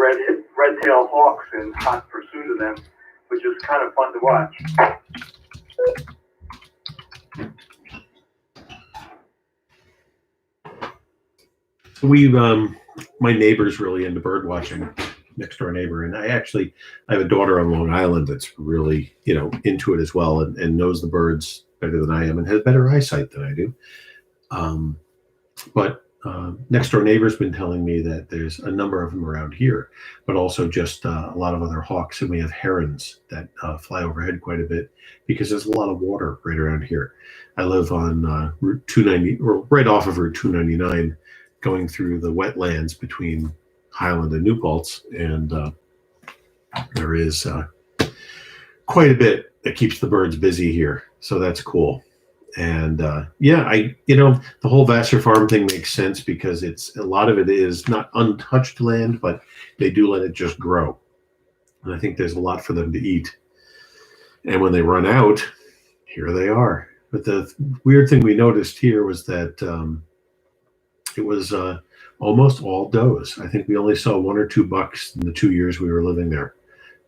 red-tailed hawks in hot pursuit of them, which is kind of fun to watch. We've my neighbor's really into bird watching, next door neighbor, and I have a daughter on Long Island that's really into it as well, and knows the birds better than I am and has better eyesight than I do. But next door neighbor's been telling me that there's a number of them around here, but also just a lot of other hawks, and we have herons that fly overhead quite a bit because there's a lot of water right around here. I live on Route 290, or right off of Route 299, going through the wetlands between Highland and New Paltz, and there is quite a bit that keeps the birds busy here, so that's cool. And the whole Vassar Farm thing makes sense because a lot of it is not untouched land, but they do let it just grow, and I think there's a lot for them to eat. And when they run out, here they are. But the weird thing we noticed here was that it was almost all does. I think we only saw 1 or 2 bucks in the 2 years we were living there.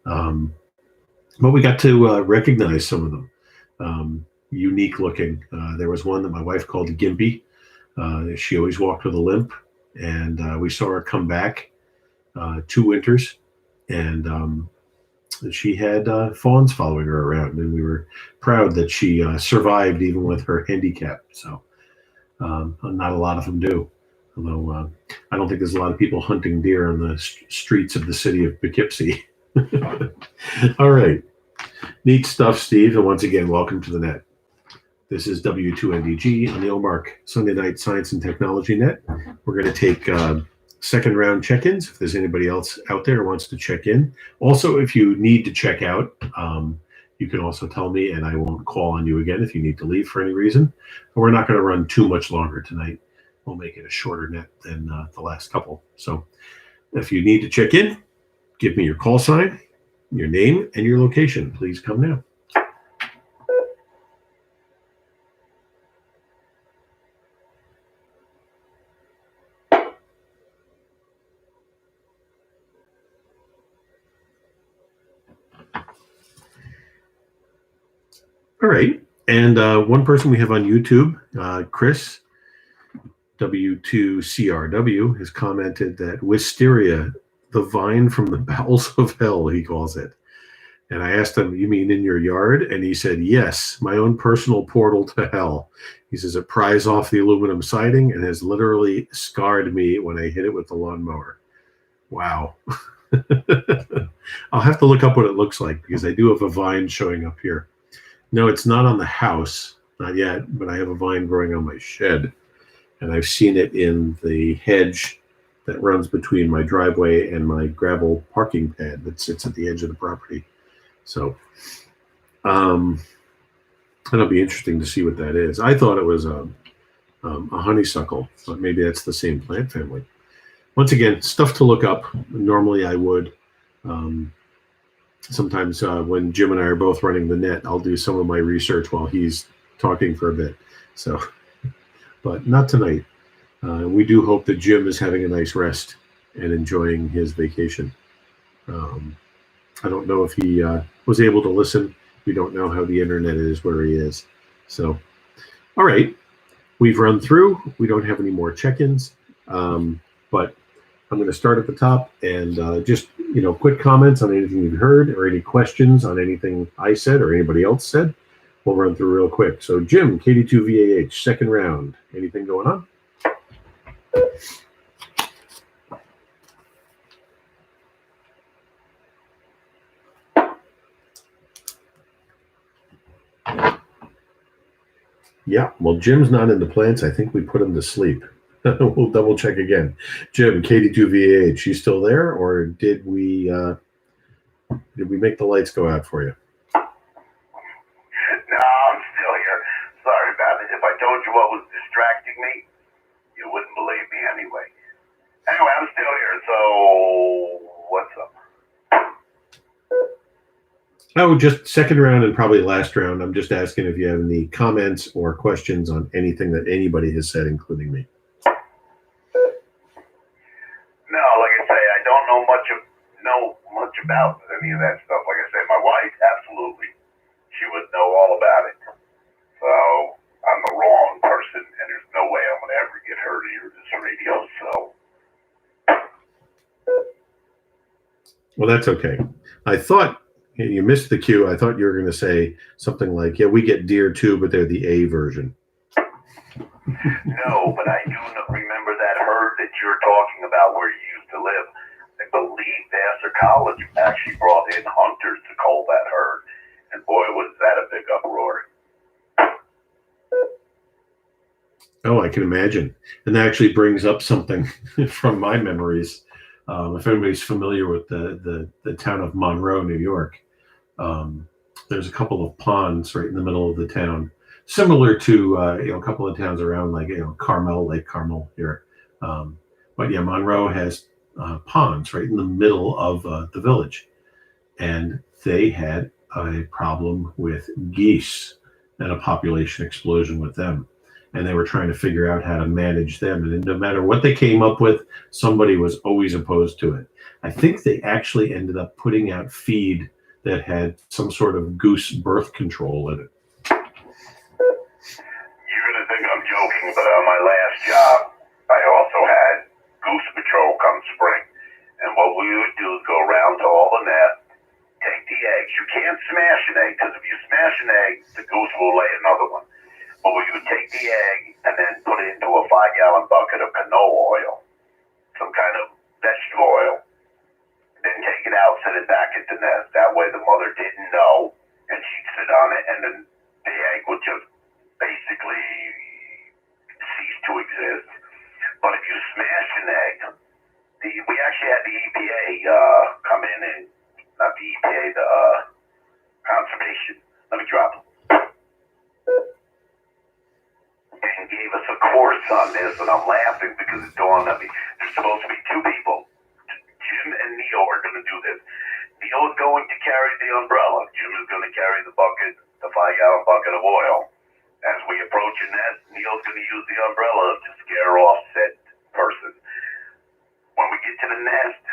But we got to recognize some of them. Unique looking. There was one that my wife called Gimpy. She always walked with a limp, and we saw her come back 2 winters, and she had fawns following her around, and we were proud that she survived even with her handicap. So not a lot of them do. Although I don't think there's a lot of people hunting deer on the streets of the city of Poughkeepsie. All right. Neat stuff, Steve. And once again, welcome to the net. This is W2NDG on the OMARC Sunday Night Science and Technology Net. We're going to take second round check-ins if there's anybody else out there who wants to check in. Also, if you need to check out, you can also tell me, and I won't call on you again if you need to leave for any reason. But we're not going to run too much longer tonight. We'll make it a shorter net than the last couple. So if you need to check in, give me your call sign, your name, and your location. Please come now. All right. And one person we have on YouTube, Chris, W2CRW, has commented that Wisteria, the vine from the bowels of hell, he calls it. And I asked him, you mean in your yard? And he said, yes, my own personal portal to hell. He says it pries off the aluminum siding and has literally scarred me when I hit it with the lawnmower. Wow. I'll have to look up what it looks like because I do have a vine showing up here. No, it's not on the house, not yet, but I have a vine growing on my shed. And I've seen it in the hedge that runs between my driveway and my gravel parking pad that sits at the edge of the property. So it'll be interesting to see what that is. I thought it was a honeysuckle, but maybe that's the same plant family. Once again, stuff to look up. Normally I would. Sometimes when Jim and I are both running the net, I'll do some of my research while he's talking for a bit. So, but not tonight. We do hope that Jim is having a nice rest and enjoying his vacation. I don't know if he was able to listen. We don't know how the internet is where he is. So, all right. We've run through. We don't have any more check-ins. But I'm going to start at the top and just, quick comments on anything you've heard or any questions on anything I said or anybody else said. We'll run through real quick. So, Jim, KD2VAH, second round. Anything going on? Yeah, well, Jim's not in the plants. I think we put him to sleep. We'll double check again. Jim, KD2VAH, you still there, or did we make the lights go out for you? No, I'm still here. Sorry about it. If I told you what was distracting me, you wouldn't believe me anyway. Anyway, I'm still here, so what's up? Oh, just second round and probably last round. I'm just asking if you have any comments or questions on anything that anybody has said, including me. No, like I say, I don't know much about any of that stuff. Like I say, my wife, absolutely, she would know all about it. So I'm the wrong person, and there's no way I'm gonna ever get her to hear this radio. So Well, that's okay. I thought you missed the cue. I thought you were going to say something like, "Yeah, we get deer too, but they're the A version." no, but I do remember that herd that you're talking about where you used to live. I believe Vassar College actually brought in hunters to cull that herd, and boy, was that a big uproar. Oh, I can imagine. And that actually brings up something from my memories. If anybody's familiar with the town of Monroe, New York, there's a couple of ponds right in the middle of the town, similar to a couple of towns around, like Carmel, Lake Carmel here. But yeah, Monroe has ponds right in the middle of the village, and they had a problem with geese and a population explosion with them. And they were trying to figure out how to manage them. And no matter what they came up with, somebody was always opposed to it. I think they actually ended up putting out feed that had some sort of goose birth control in it. You're gonna think I'm joking, but on my last job, I also had goose patrol come spring. And what we would do is go around to all the nests, take the eggs. You can't smash an egg, because if you smash an egg, the goose will lay another one. But we would take the egg and then put it into a 5-gallon bucket of canola oil, some kind of vegetable oil. Then take it out, set it back at the nest. That way the mother didn't know, and she'd sit on it, and then the egg would just basically cease to exist. But if you smash an egg, we actually had the EPA come in, and not the EPA, the conservation. Let me drop them. And gave us a course on this, and I'm laughing because it dawned on me. There's supposed to be 2 people. Jim and Neil are going to do this. Neil is going to carry the umbrella. Jim is going to carry the bucket, the 5-gallon bucket of oil. As we approach a nest, Neil's going to use the umbrella to scare off said person. When we get to the nest,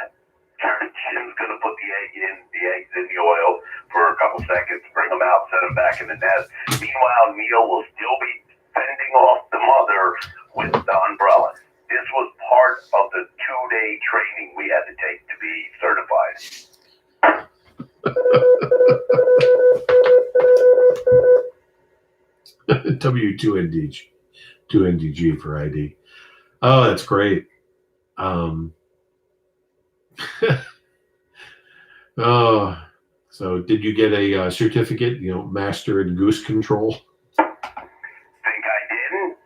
Jim's going to put the eggs in the oil for a couple seconds, bring them out, set them back in the nest. Meanwhile, Neil will still be fending off the mother with the umbrella. This was part of the 2-day training we had to take to be certified. W2NDG, 2NDG for ID. Oh, that's great. Oh, so did you get a certificate, master in goose control? Think I didn't?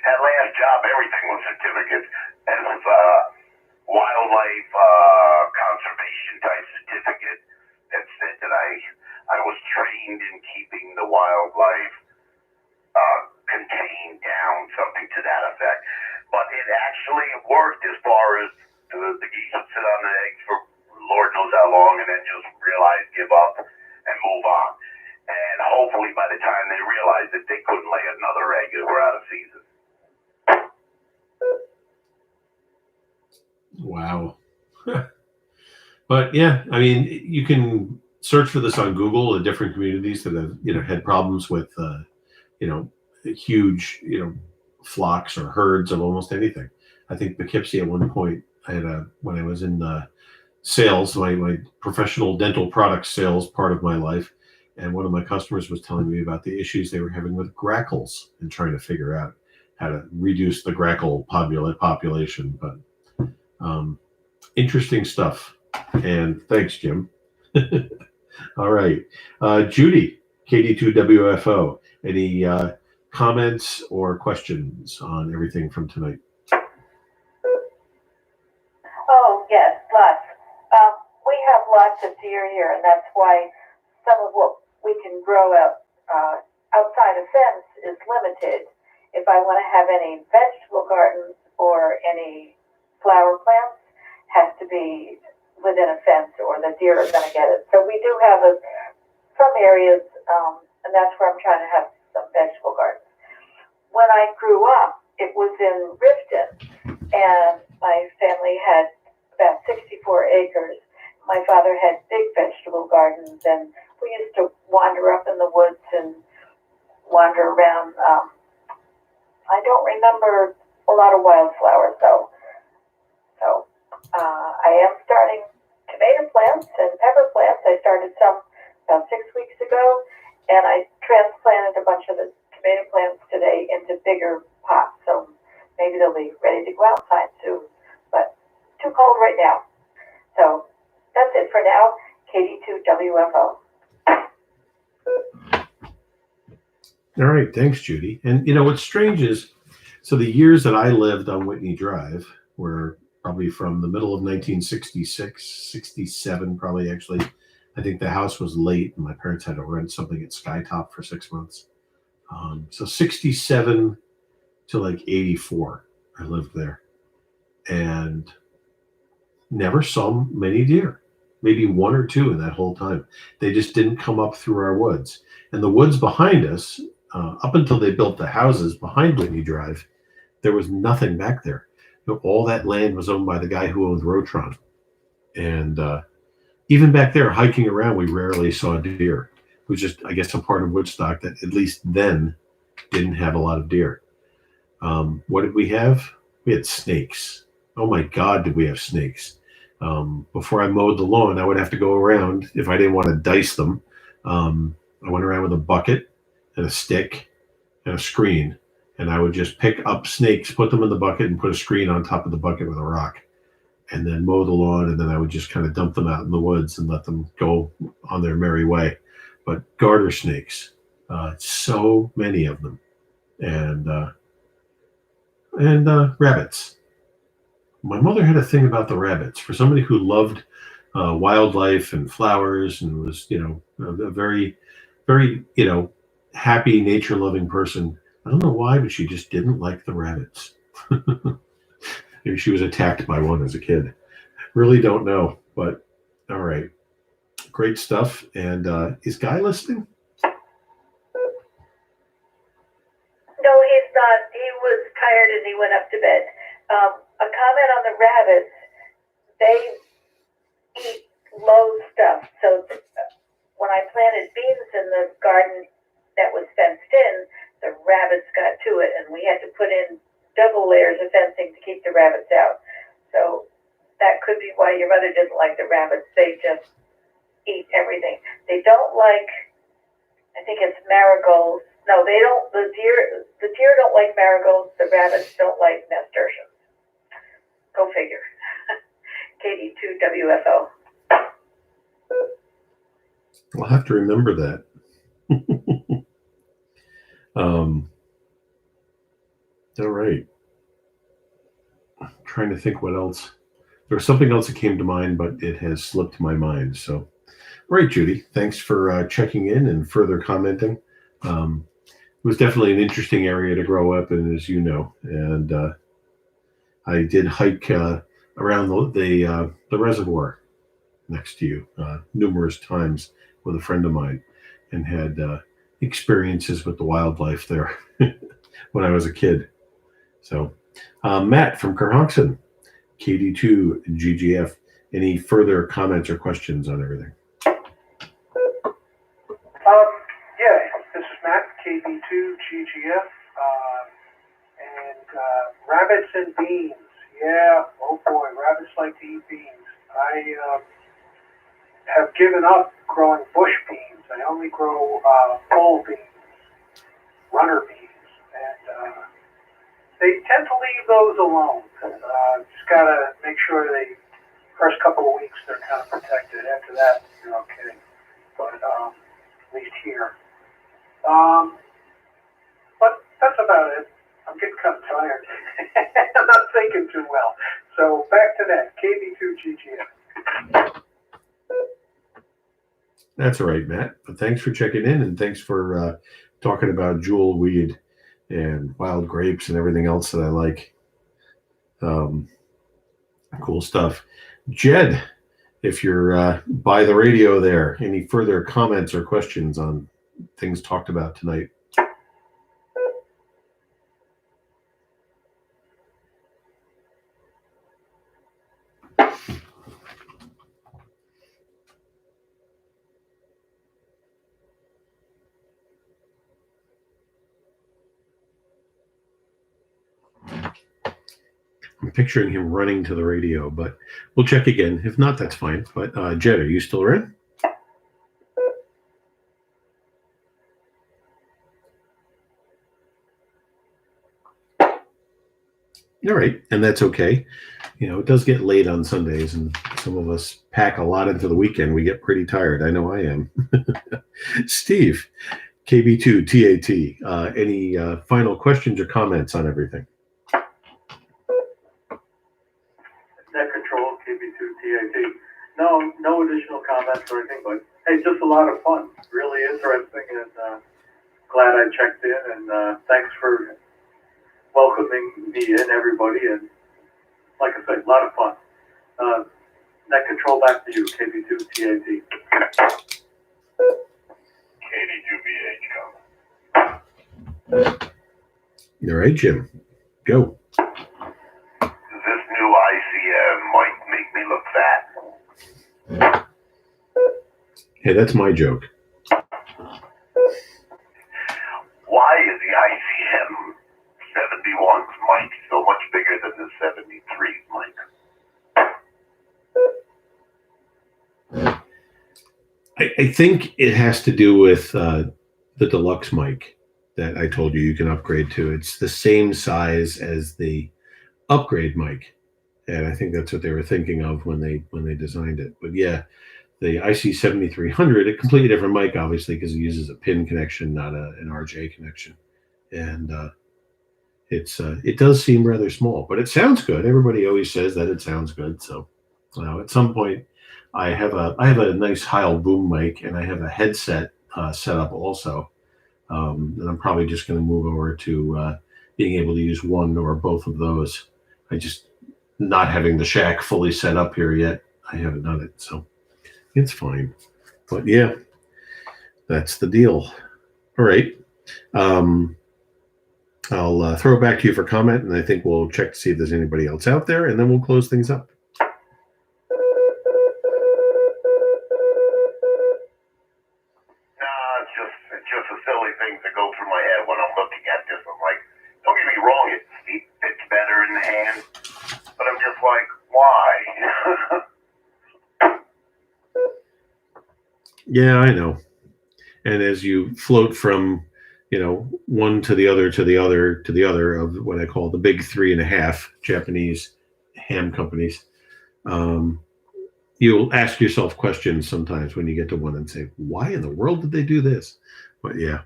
That last job, everything was certificates. As wildlife conservation type certificate that said that I was trained in keeping the wildlife contained down, something to that effect. But it actually worked as far as the geese would sit on the eggs for Lord knows how long, and then just realize, give up, and move on. And hopefully by the time they realized that they couldn't lay another egg, they were out of season. Wow. But yeah, I mean, you can search for this on Google, the different communities that have, had problems with, huge, flocks or herds of almost anything. I think Poughkeepsie at one point, when I was in sales, my professional dental products sales part of my life, and one of my customers was telling me about the issues they were having with grackles and trying to figure out how to reduce the grackle population. But interesting stuff. And thanks, Jim. All right. Judy, KD2WFO, any comments or questions on everything from tonight? Oh, yes, lots. We have lots of deer here, and that's why some of what we can grow out outside a fence is limited. If I want to have any vegetable gardens or any flower plants, has to be within a fence or the deer are going to get it. So we do have some areas, and that's where I'm trying to have some vegetable gardens. When I grew up, it was in Rifton, and my family had about 64 acres. My father had big vegetable gardens, and we used to wander up in the woods and wander around. I don't remember a lot of wildflowers, though. So I am starting tomato plants and pepper plants. I started some about 6 weeks ago, and I transplanted a bunch of the tomato plants today into bigger pots. So maybe they'll be ready to go outside soon, but too cold right now. So that's it for now. KD2WFO. All right. Thanks, Judy. And, what's strange is, so the years that I lived on Whitney Drive were probably from the middle of 1966, 67, probably actually. I think the house was late and my parents had to rent something at Skytop for 6 months. So 67 to like 84, I lived there and never saw many deer, maybe one or two in that whole time. They just didn't come up through our woods. And the woods behind us, up until they built the houses behind Whitney Drive, there was nothing back there. All that land was owned by the guy who owned Rotron. And even back there, hiking around, we rarely saw deer. It was just, I guess, a part of Woodstock that at least then didn't have a lot of deer. What did we have? We had snakes. Oh my God, did we have snakes. Before I mowed the lawn, I would have to go around, if I didn't want to dice them, I went around with a bucket and a stick and a screen, and I would just pick up snakes, put them in the bucket, and put a screen on top of the bucket with a rock, and then mow the lawn, and then I would just kind of dump them out in the woods and let them go on their merry way. But garter snakes, so many of them, and rabbits. My mother had a thing about the rabbits. For somebody who loved wildlife and flowers and was, a very, very, happy, nature-loving person. I don't know why, but she just didn't like the rabbits. Maybe she was attacked by one as a kid. Really don't know, but all right. Great stuff. And is Guy listening? No, he's not. He was tired and he went up to bed. A comment on the rabbits. They eat low stuff. So when I planted beans in the garden that was fenced in, the rabbits got to it, and we had to put in double layers of fencing to keep the rabbits out. So that could be why your mother didn't like the rabbits. They just eat everything. They don't like, I think it's marigolds. No, they don't. The deer don't like marigolds. The rabbits don't like nasturtiums. Go figure. KD2WFO. I'll have to remember that. All right. I'm trying to think what else. There was something else that came to mind, but it has slipped my mind. So, all right, Judy, thanks for checking in and further commenting. It was definitely an interesting area to grow up in, as you know. And I did hike around the reservoir next to you numerous times with a friend of mine, and had experiences with the wildlife there when I was a kid. So, Matt from Kerhonkson, KD2GGF, any further comments or questions on everything? Yeah, this is Matt, KB2GGF, and rabbits and beans. Yeah, oh boy, rabbits like to eat beans. I have given up growing bush beans. I only grow pole beans, runner beans, and they tend to leave those alone. Just gotta make sure first couple of weeks they're kind of protected. After that, you're okay. But at least here. But that's about it. I'm getting kind of tired. I'm not thinking too well. So back to that, KB2GGF. That's all right, Matt. But thanks for checking in, and thanks for talking about jewel weed and wild grapes and everything else that I like. Cool stuff. Jed, if you're by the radio there, any further comments or questions on things talked about tonight? I'm picturing him running to the radio, but we'll check again. If not, that's fine. But Jed, are you still around? All right, and that's okay. You know, it does get late on Sundays, and some of us pack a lot into the weekend. We get pretty tired. I know I am. Steve, KB2TAT, any final questions or comments on everything? Net control, KB2TAT. No additional comments or anything, but hey, just a lot of fun. Really interesting, and glad I checked in, and thanks for welcoming me in, everybody, and like I said, a lot of fun. Net control, back to you, KB2TAT. KD2BH coming. All right, Jim, go. This new ICM might make me look fat. Hey, that's my joke. Why is the ICM 71's mic so much bigger than the 73's mic? I think it has to do with the deluxe mic that I told you can upgrade to. It's the same size as the upgrade mic, and I think that's what they were thinking of when they designed it. But yeah, the IC7300, a completely different mic, obviously, because it uses a pin connection, not an RJ connection, and it does seem rather small, but it sounds good. Everybody always says that it sounds good. So at some point, I have a nice Heil boom mic, and I have a headset set up also, and I'm probably just going to move over to being able to use one or both of those. I just not having the shack fully set up here yet. I haven't done it, so it's fine. But yeah, that's the deal. All right. I'll throw it back to you for comment, and I think we'll check to see if there's anybody else out there, and then we'll close things up. It's just a silly thing to go through my head when I'm looking at this. I'm like, don't get me wrong, it fits better in the hand, but I'm just like, why? Yeah, I know. And as you float from, one to the other, to the other, to the other of what I call the big 3.5 Japanese ham companies, you'll ask yourself questions sometimes when you get to one and say, why in the world did they do this? But yeah,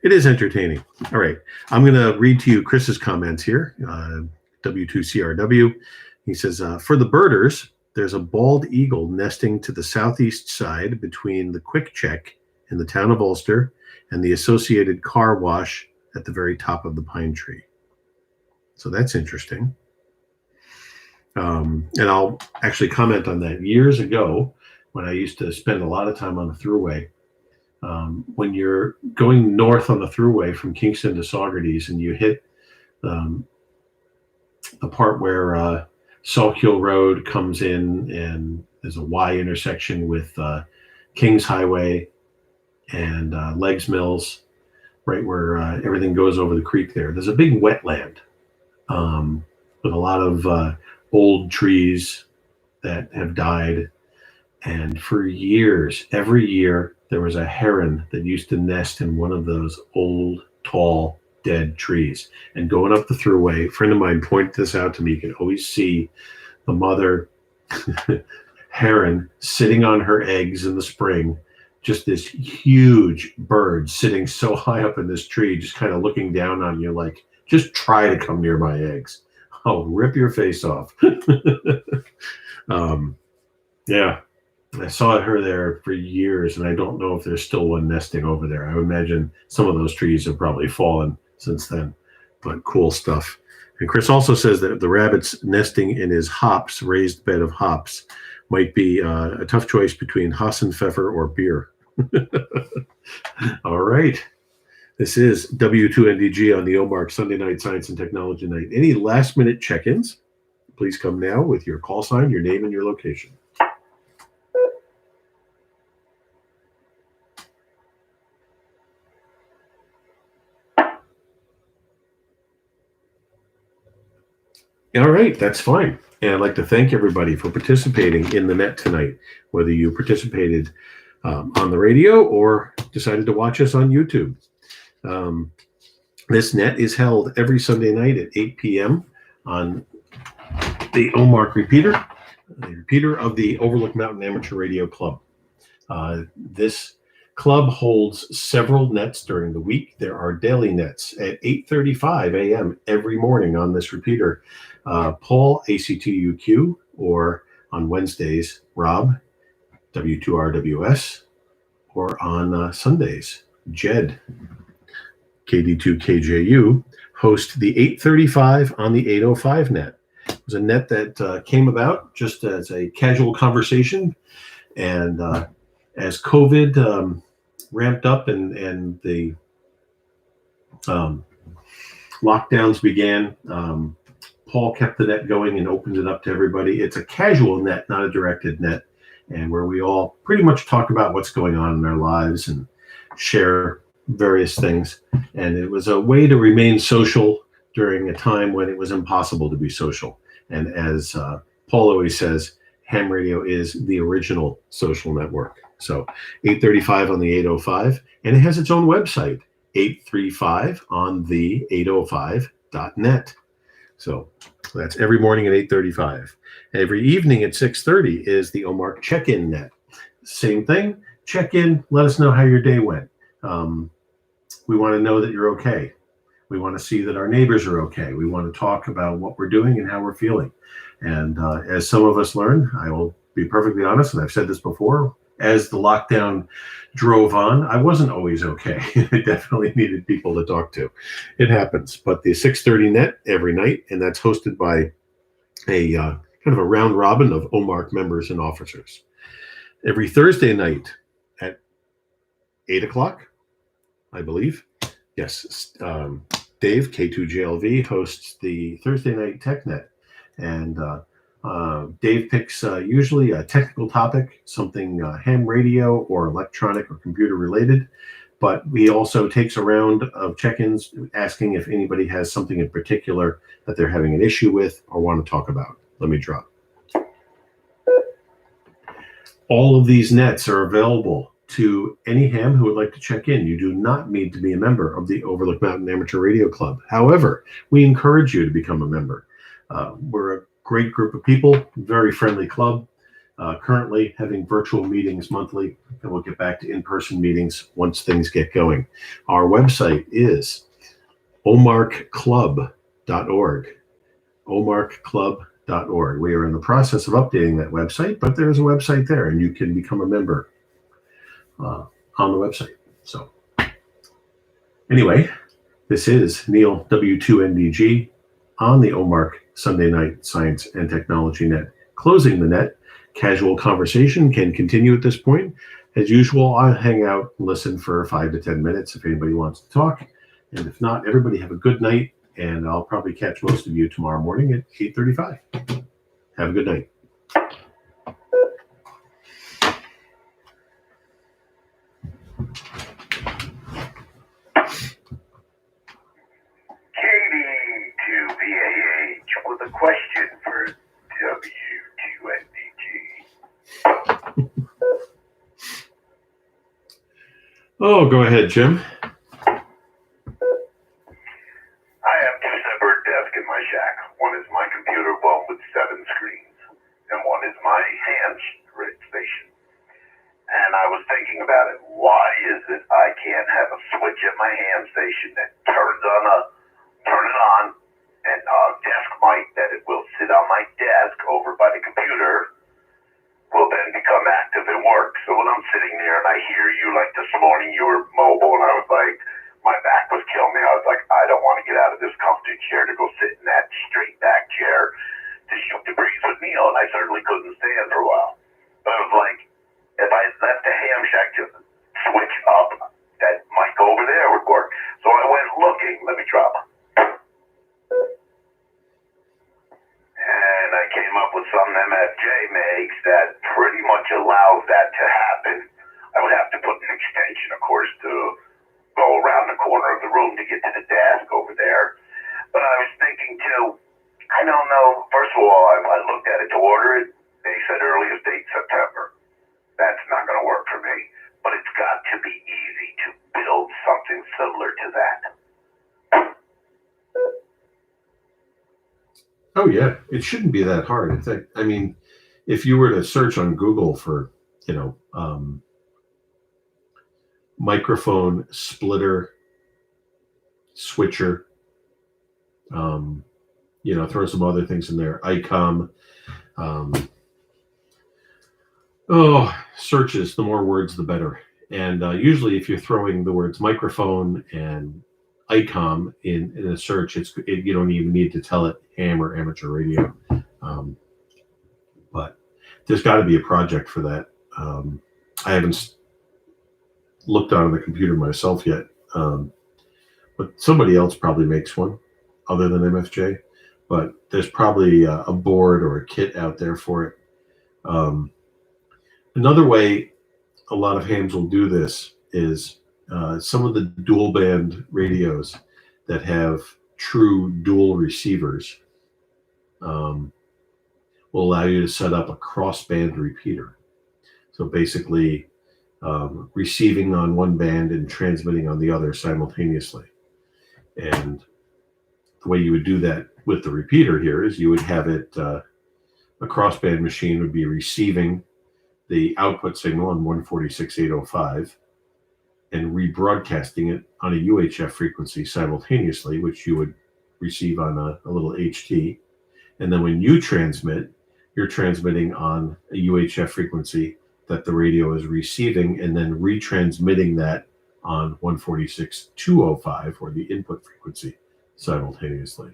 it is entertaining. All right. I'm going to read to you Chris's comments here. W2CRW. He says, for the birders, there's a bald eagle nesting to the southeast side between the Quick Check in the town of Ulster and the associated car wash at the very top of the pine tree. So that's interesting. And I'll actually comment on that. Years ago, when I used to spend a lot of time on the thruway, when you're going north on the thruway from Kingston to Saugerties and you hit the part where Saltkill Road comes in and there's a Y intersection with Kings Highway and Legs Mills, right where everything goes over the creek there. There's a big wetland with a lot of old trees that have died. And for years, every year, there was a heron that used to nest in one of those old, tall, dead trees. And going up the thruway, a friend of mine pointed this out to me. You could always see the mother heron sitting on her eggs in the spring, just this huge bird sitting so high up in this tree, just kind of looking down on you like, just try to come near my eggs. I'll rip your face off. Yeah, I saw her there for years, and I don't know if there's still one nesting over there. I would imagine some of those trees have probably fallen since then, but cool stuff. And Chris also says that the rabbit's nesting in his hops, raised bed of hops, might be a tough choice between Hassenpfeffer or beer. All right. This is W2NDG on the OMARC Sunday Night Science and Technology Night. Any last-minute check-ins? Please come now with your call sign, your name, and your location. All right, that's fine. And I'd like to thank everybody for participating in the net tonight, whether you participated on the radio or decided to watch us on YouTube. This net is held every Sunday night at 8 p.m. on the OMARC repeater, the repeater of the Overlook Mountain Amateur Radio Club. This club holds several nets during the week. There are daily nets at 8:35 a.m. every morning on this repeater. Paul, ACTUQ, or on Wednesdays, Rob, W2RWS, or on Sundays, Jed, KD2KJU, host the 8:35 on the 8:05 net. It was a net that came about just as a casual conversation, and as COVID ramped up and the lockdowns began, Paul kept the net going and opened it up to everybody. It's a casual net, not a directed net, and where we all pretty much talk about what's going on in our lives and share various things. And it was a way to remain social during a time when it was impossible to be social. And as Paul always says, ham radio is the original social network. So 8:35 on the 8:05, and it has its own website, 835 on the 805.net. So that's every morning at 8:35. Every evening at 6:30 is the OMARC check-in net. Same thing, check in, let us know how your day went. We want to know that you're okay. We want to see that our neighbors are okay. We want to talk about what we're doing and how we're feeling. And as some of us learn, I will be perfectly honest, and I've said this before, as the lockdown drove on, I wasn't always okay. I definitely needed people to talk to. It happens. But the 6:30 net every night, and that's hosted by a kind of a round robin of OMARC members and officers. Every Thursday night at 8 o'clock, I believe. Yes, Dave, K2JLV, hosts the Thursday night TechNet. And Dave picks usually a technical topic, something ham radio or electronic or computer related. But he also takes a round of check-ins asking if anybody has something in particular that they're having an issue with or want to talk about. Let me drop. All of these nets are available to any ham who would like to check in. You do not need to be a member of the Overlook Mountain Amateur Radio Club. However, we encourage you to become a member. We're a great group of people, very friendly club, currently having virtual meetings monthly, and we'll get back to in-person meetings once things get going. Our website is omarcclub.org, omarcclub.org. We are in the process of updating that website, but there's a website there, and you can become a member on the website. So anyway, this is Neil, W2NDG, on the OMARC Sunday Night Science and Technology Net. Closing the net, casual conversation can continue at this point. As usual, I'll hang out and listen for 5 to 10 minutes if anybody wants to talk. And if not, everybody have a good night, and I'll probably catch most of you tomorrow morning at 8:35. Have a good night. KD2PAH with a question for W2NDG. Oh, go ahead, Jim. I have two separate desks in my shack. One is my computer, one with 7 screens, and one is my hand station. And I was thinking about it. Why is it I can't have a switch at my hand station that turns it on, and a desk mic that it will sit on my desk over by the computer will then become active and work. So when I'm sitting there and I hear you, like this morning you were mobile, and I was like, my back was killing me. I was like, I don't want to get out of this comfy chair to go sit in that straight back chair to shoot the breeze with Neil, and I certainly couldn't stand for a while. up that might go over there would work. So I went looking. Let me drop. And I came up with something MFJ makes that pretty much allows that to happen. I would have to put an extension, of course, to go around the corner of the room to get to the desk over there. But I was thinking too, I don't know. First of all, I looked at it to order it. They said earliest date September. That's not going to work for me. But it's got to be easy to build something similar to that. Oh yeah, it shouldn't be that hard. In fact, I mean, if you were to search on Google for, microphone splitter switcher, throw some other things in there, ICOM, searches, the more words, the better. And usually if you're throwing the words microphone and ICOM in a search, you don't even need to tell it ham or amateur radio. But there's got to be a project for that. I haven't looked on the computer myself yet, but somebody else probably makes one other than MFJ. But there's probably a board or a kit out there for it. Another way a lot of hams will do this is some of the dual band radios that have true dual receivers will allow you to set up a cross-band repeater. So basically receiving on one band and transmitting on the other simultaneously. And the way you would do that with the repeater here is you would have it, a crossband machine would be receiving the output signal on 146.805 and rebroadcasting it on a UHF frequency simultaneously, which you would receive on a little HT. And then when you transmit, you're transmitting on a UHF frequency that the radio is receiving and then retransmitting that on 146.205 or the input frequency simultaneously.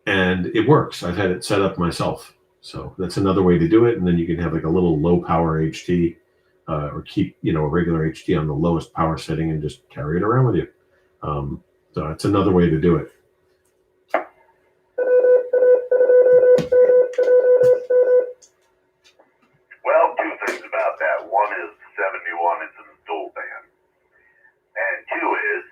And it works. I've had it set up myself. So that's another way to do it. And then you can have like a little low power HT or keep, a regular HT on the lowest power setting and just carry it around with you. So that's another way to do it. Well, two things about that. One is 71 is in the dual band. And two is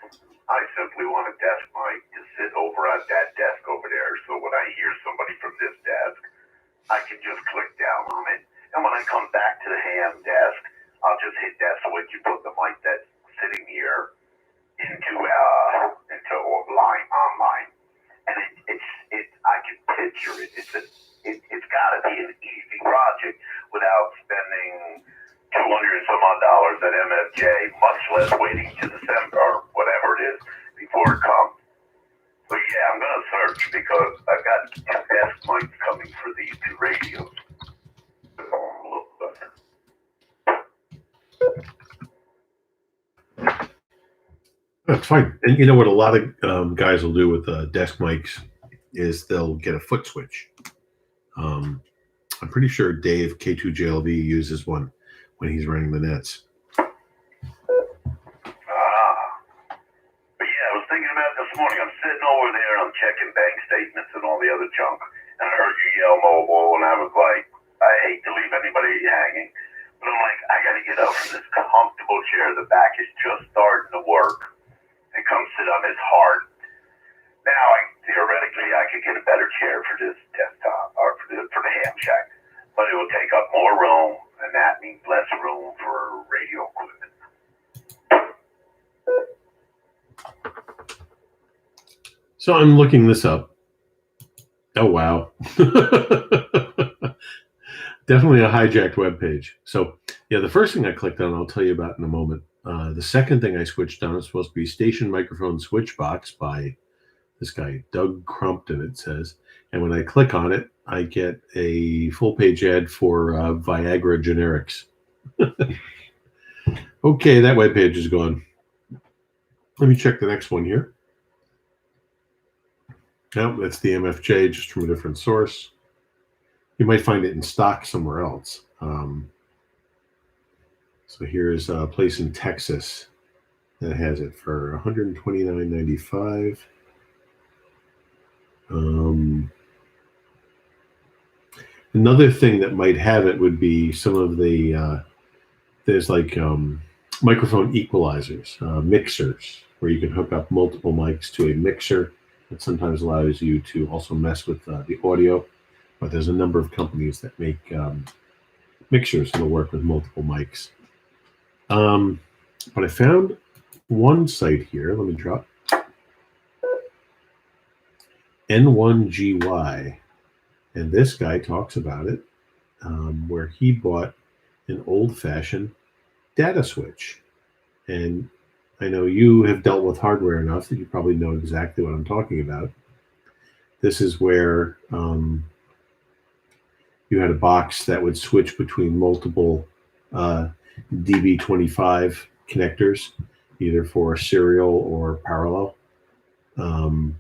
I simply want a desk mic to sit over at that desk over there. So when I hear somebody from this desk, I can just click down on it. And when I come back to the ham desk, I'll just hit that switch and put the mic that's sitting here into line online. And I can picture it. It's got to be an easy project without spending $200 and some odd at MFJ, much less waiting to December or whatever it is before it comes. But yeah, I'm going to search because I've got two desk mics coming for these two radios. That's fine. And you know what a lot of guys will do with desk mics is they'll get a foot switch. I'm pretty sure Dave K2JLB uses one when he's running the nets. But yeah, I was thinking about it this morning. I'm sitting over there and I'm checking bank statements and all the other junk. And I heard you yell mobile and I was like, I hate to leave anybody hanging. But I'm like, I got to get up from this comfortable chair. The back is just starting to work. And come sit on this hard. Now, theoretically, I could get a better chair for this desktop or for the ham shack. But it will take up more room, and that means less room for radio equipment. So I'm looking this up. Oh, wow. Definitely a hijacked web page. So, yeah, the first thing I clicked on, I'll tell you about in a moment. The second thing I switched on is supposed to be Station Microphone Switch Box by this guy, Doug Crumpton, it says. And when I click on it, I get a full-page ad for Viagra generics. Okay, that web page is gone. Let me check the next one here. No, that's the MFJ, just from a different source. You might find it in stock somewhere else. So here's a place in Texas that has it for $129.95. Another thing that might have it would be some of the there's like microphone equalizers, mixers, where you can hook up multiple mics to a mixer that sometimes allows you to also mess with the audio. But there's a number of companies that make mixers that'll work with multiple mics. But I found one site here. Let me drop N1GY, and this guy talks about it, where he bought an old-fashioned data switch. And I know you have dealt with hardware enough that you probably know exactly what I'm talking about. This is where you had a box that would switch between multiple DB25 connectors, either for serial or parallel. And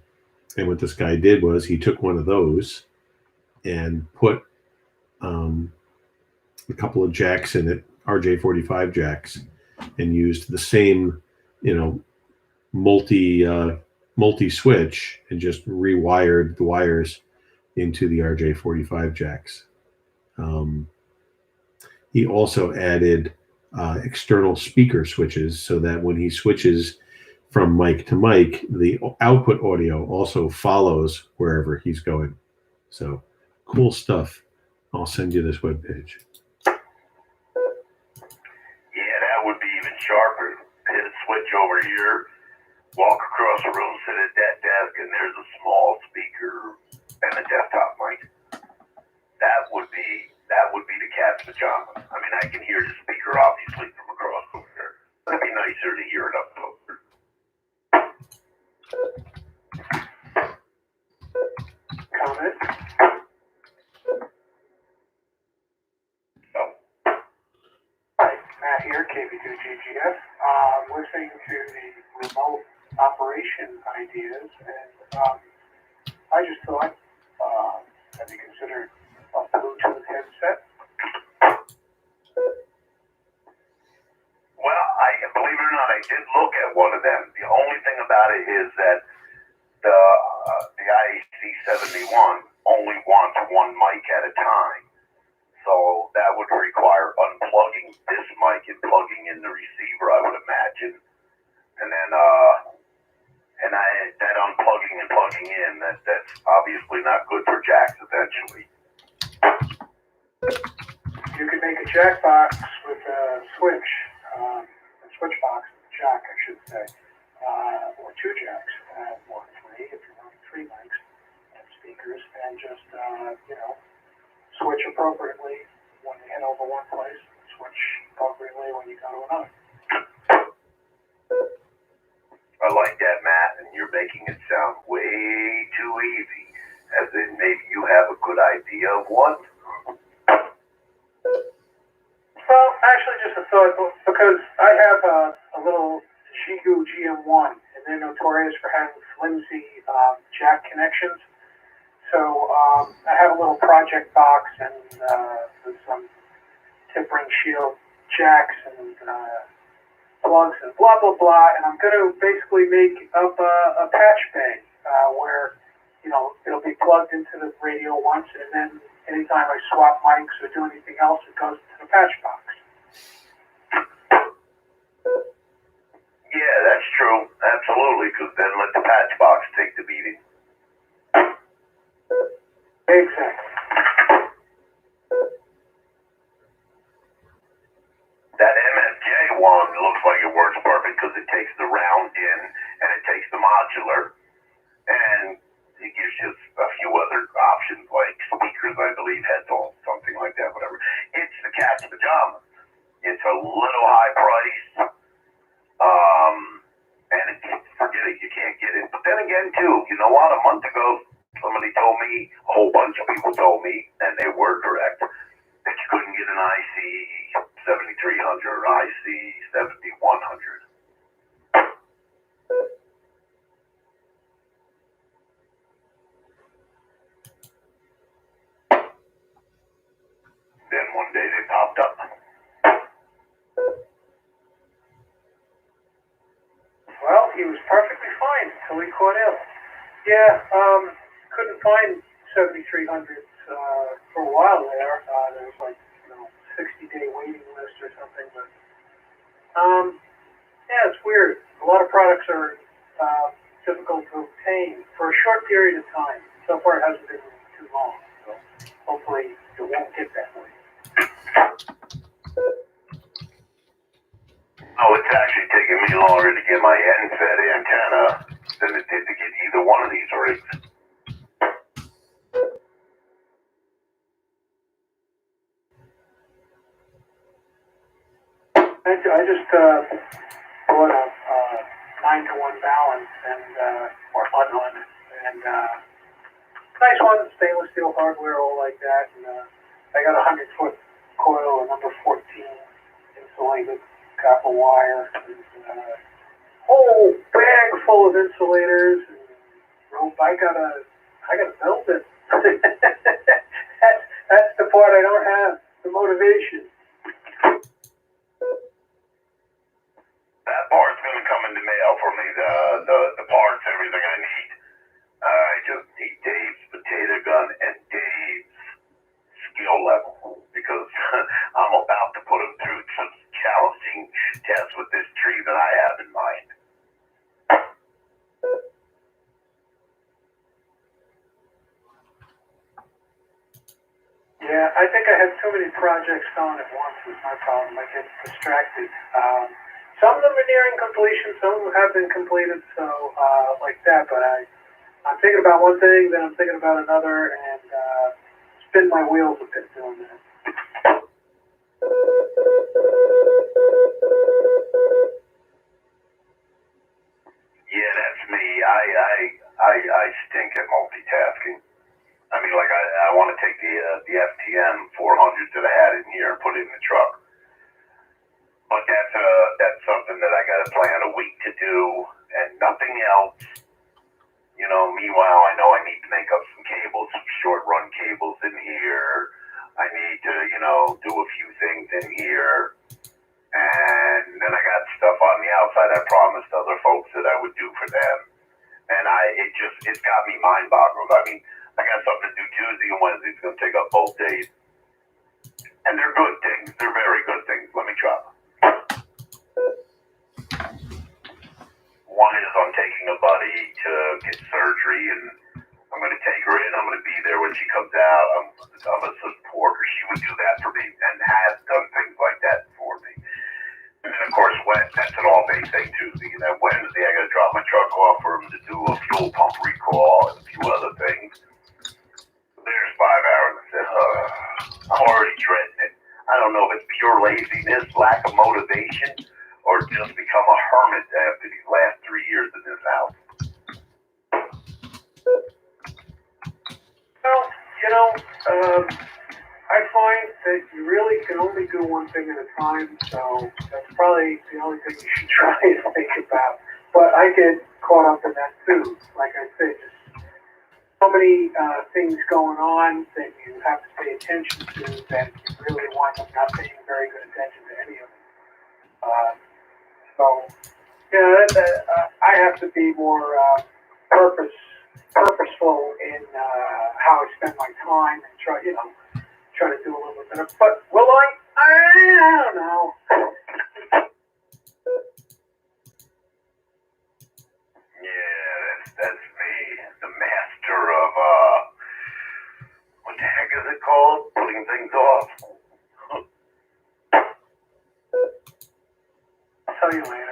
what this guy did was he took one of those and put a couple of jacks in it, RJ45 jacks, and used the same, multi switch, and just rewired the wires into the RJ45 jacks. He also added external speaker switches so that when he switches from mic to mic, the output audio also follows wherever he's going. So cool stuff. I'll send you this webpage. Yeah, that would be even sharper. Hit a switch over here, walk across the room, sit at that desk, and there's a small speaker and a desktop mic. That would be the cat's pajamas. I mean, I can hear the speaker obviously from across over there. It'd be nicer to hear it up closer. Comment? Hi, Matt here, KB2GGF. Listening to the remote operation ideas, and I just thought, have you considered a Bluetooth headset? Well, believe it or not, I did look at one of them. The only thing about it is that the IAC71 only wants one mic at a time. So that would require unplugging this mic and plugging in the receiver, I would imagine. And then that unplugging and plugging in, that's obviously not good for jacks eventually. You could make a jack box with a switch, a switch box, jack, I should say, or two jacks, or three if you're running three mics and speakers, and just, switch appropriately when you head over one place, switch appropriately when you go to another. I like that, Matt, and you're making it sound way too easy, as in maybe you have a good idea of one. Well, actually, just a thought, because I have a little Shigu GM1, and they're notorious for having flimsy jack connections. So I have a little project box and with some tip ring shield jacks and plugs and blah, blah, blah. And I'm going to basically make up a patch bay where, it'll be plugged into the radio once, and then anytime I swap mics or do anything else, it goes to the patch box. Yeah, that's true. Absolutely, because then let the patch box take the beating. Exactly. That MFJ one looks like it works perfect because it takes the round in and it takes the modular, and it gives you a few other options like speakers, I believe, headphones, something like that, whatever. It's the cat's pajamas. It's a little high priced, and forget it, you can't get it. But then again, too, you know what? A month ago, somebody told me, a whole bunch of people told me, and they were correct, that you couldn't get an IC 7300 or IC 7100. Then one day they popped up. So we caught up. Yeah, couldn't find 7300s for a while there. There was like, 60-day waiting list or something, but yeah, it's weird. A lot of products are difficult to obtain for a short period of time. So far, it hasn't been too long, so hopefully it won't get that way. Oh, it's actually taking me longer to get my hen-fed antenna than it did to get either one of these rigs. I just bought a 9-to-1 balance and or button on it, and nice one, stainless steel hardware, all like that. And I got a 100-foot coil, a number 14 insulated copper wire, and whole bag full of insulators and rope. I gotta build it. that's the part I don't have, the motivation. That part's gonna come in the mail for me. The parts, everything I need. I just need Dave's potato gun and Dave's skill level because I'm about to put him through some challenging tests with this tree that I have in mind. Yeah, I think I have too many projects going at once is my problem. I get distracted. Some of them are nearing completion, some of them have been completed, so like that, but I'm thinking about one thing, then I'm thinking about another, and spin my wheels a bit doing that. Yeah, that's me. I stink at multitasking. I mean, like I want to take the FTM 400 that I had in here and put it in the truck. But that's something that I got to plan a week to do, and nothing else. Meanwhile, I know I need to make up some cables, some short run cables in here. I need to, do a few things in here. And then I got stuff on the outside I promised other folks that I would do for them. And it's got me mind boggled. I mean, I got something to do Tuesday and Wednesday. It's going to take up both days. And they're good things. They're very good things. Let me drop them. One is I'm taking a buddy to get surgery, and I'm going to take her in. I'm going to be there when she comes out. I'm a supporter. She would do that for me and has done things like that for me. And then, of course, that's an all-day thing, Tuesday. And then Wednesday, I got to drop my truck off for him to do a fuel pump recall and a few other things. There's 5 hours. I said, I'm already dreading it. I don't know if it's pure laziness, lack of motivation, or just become a hermit after these last 3 years in this house. Well, I find that you really can only do one thing at a time, so that's probably the only thing you should try to think about. But I get caught up in that too. Like I said, just so many things going on that you have to pay attention to that you really wind up not paying very good attention to any of them. I have to be more purposeful in how I spend my time and try to do a little bit better. But will I? I don't know. Yeah, that's me, the master of what the heck is it called? Putting things off. I'll tell you later.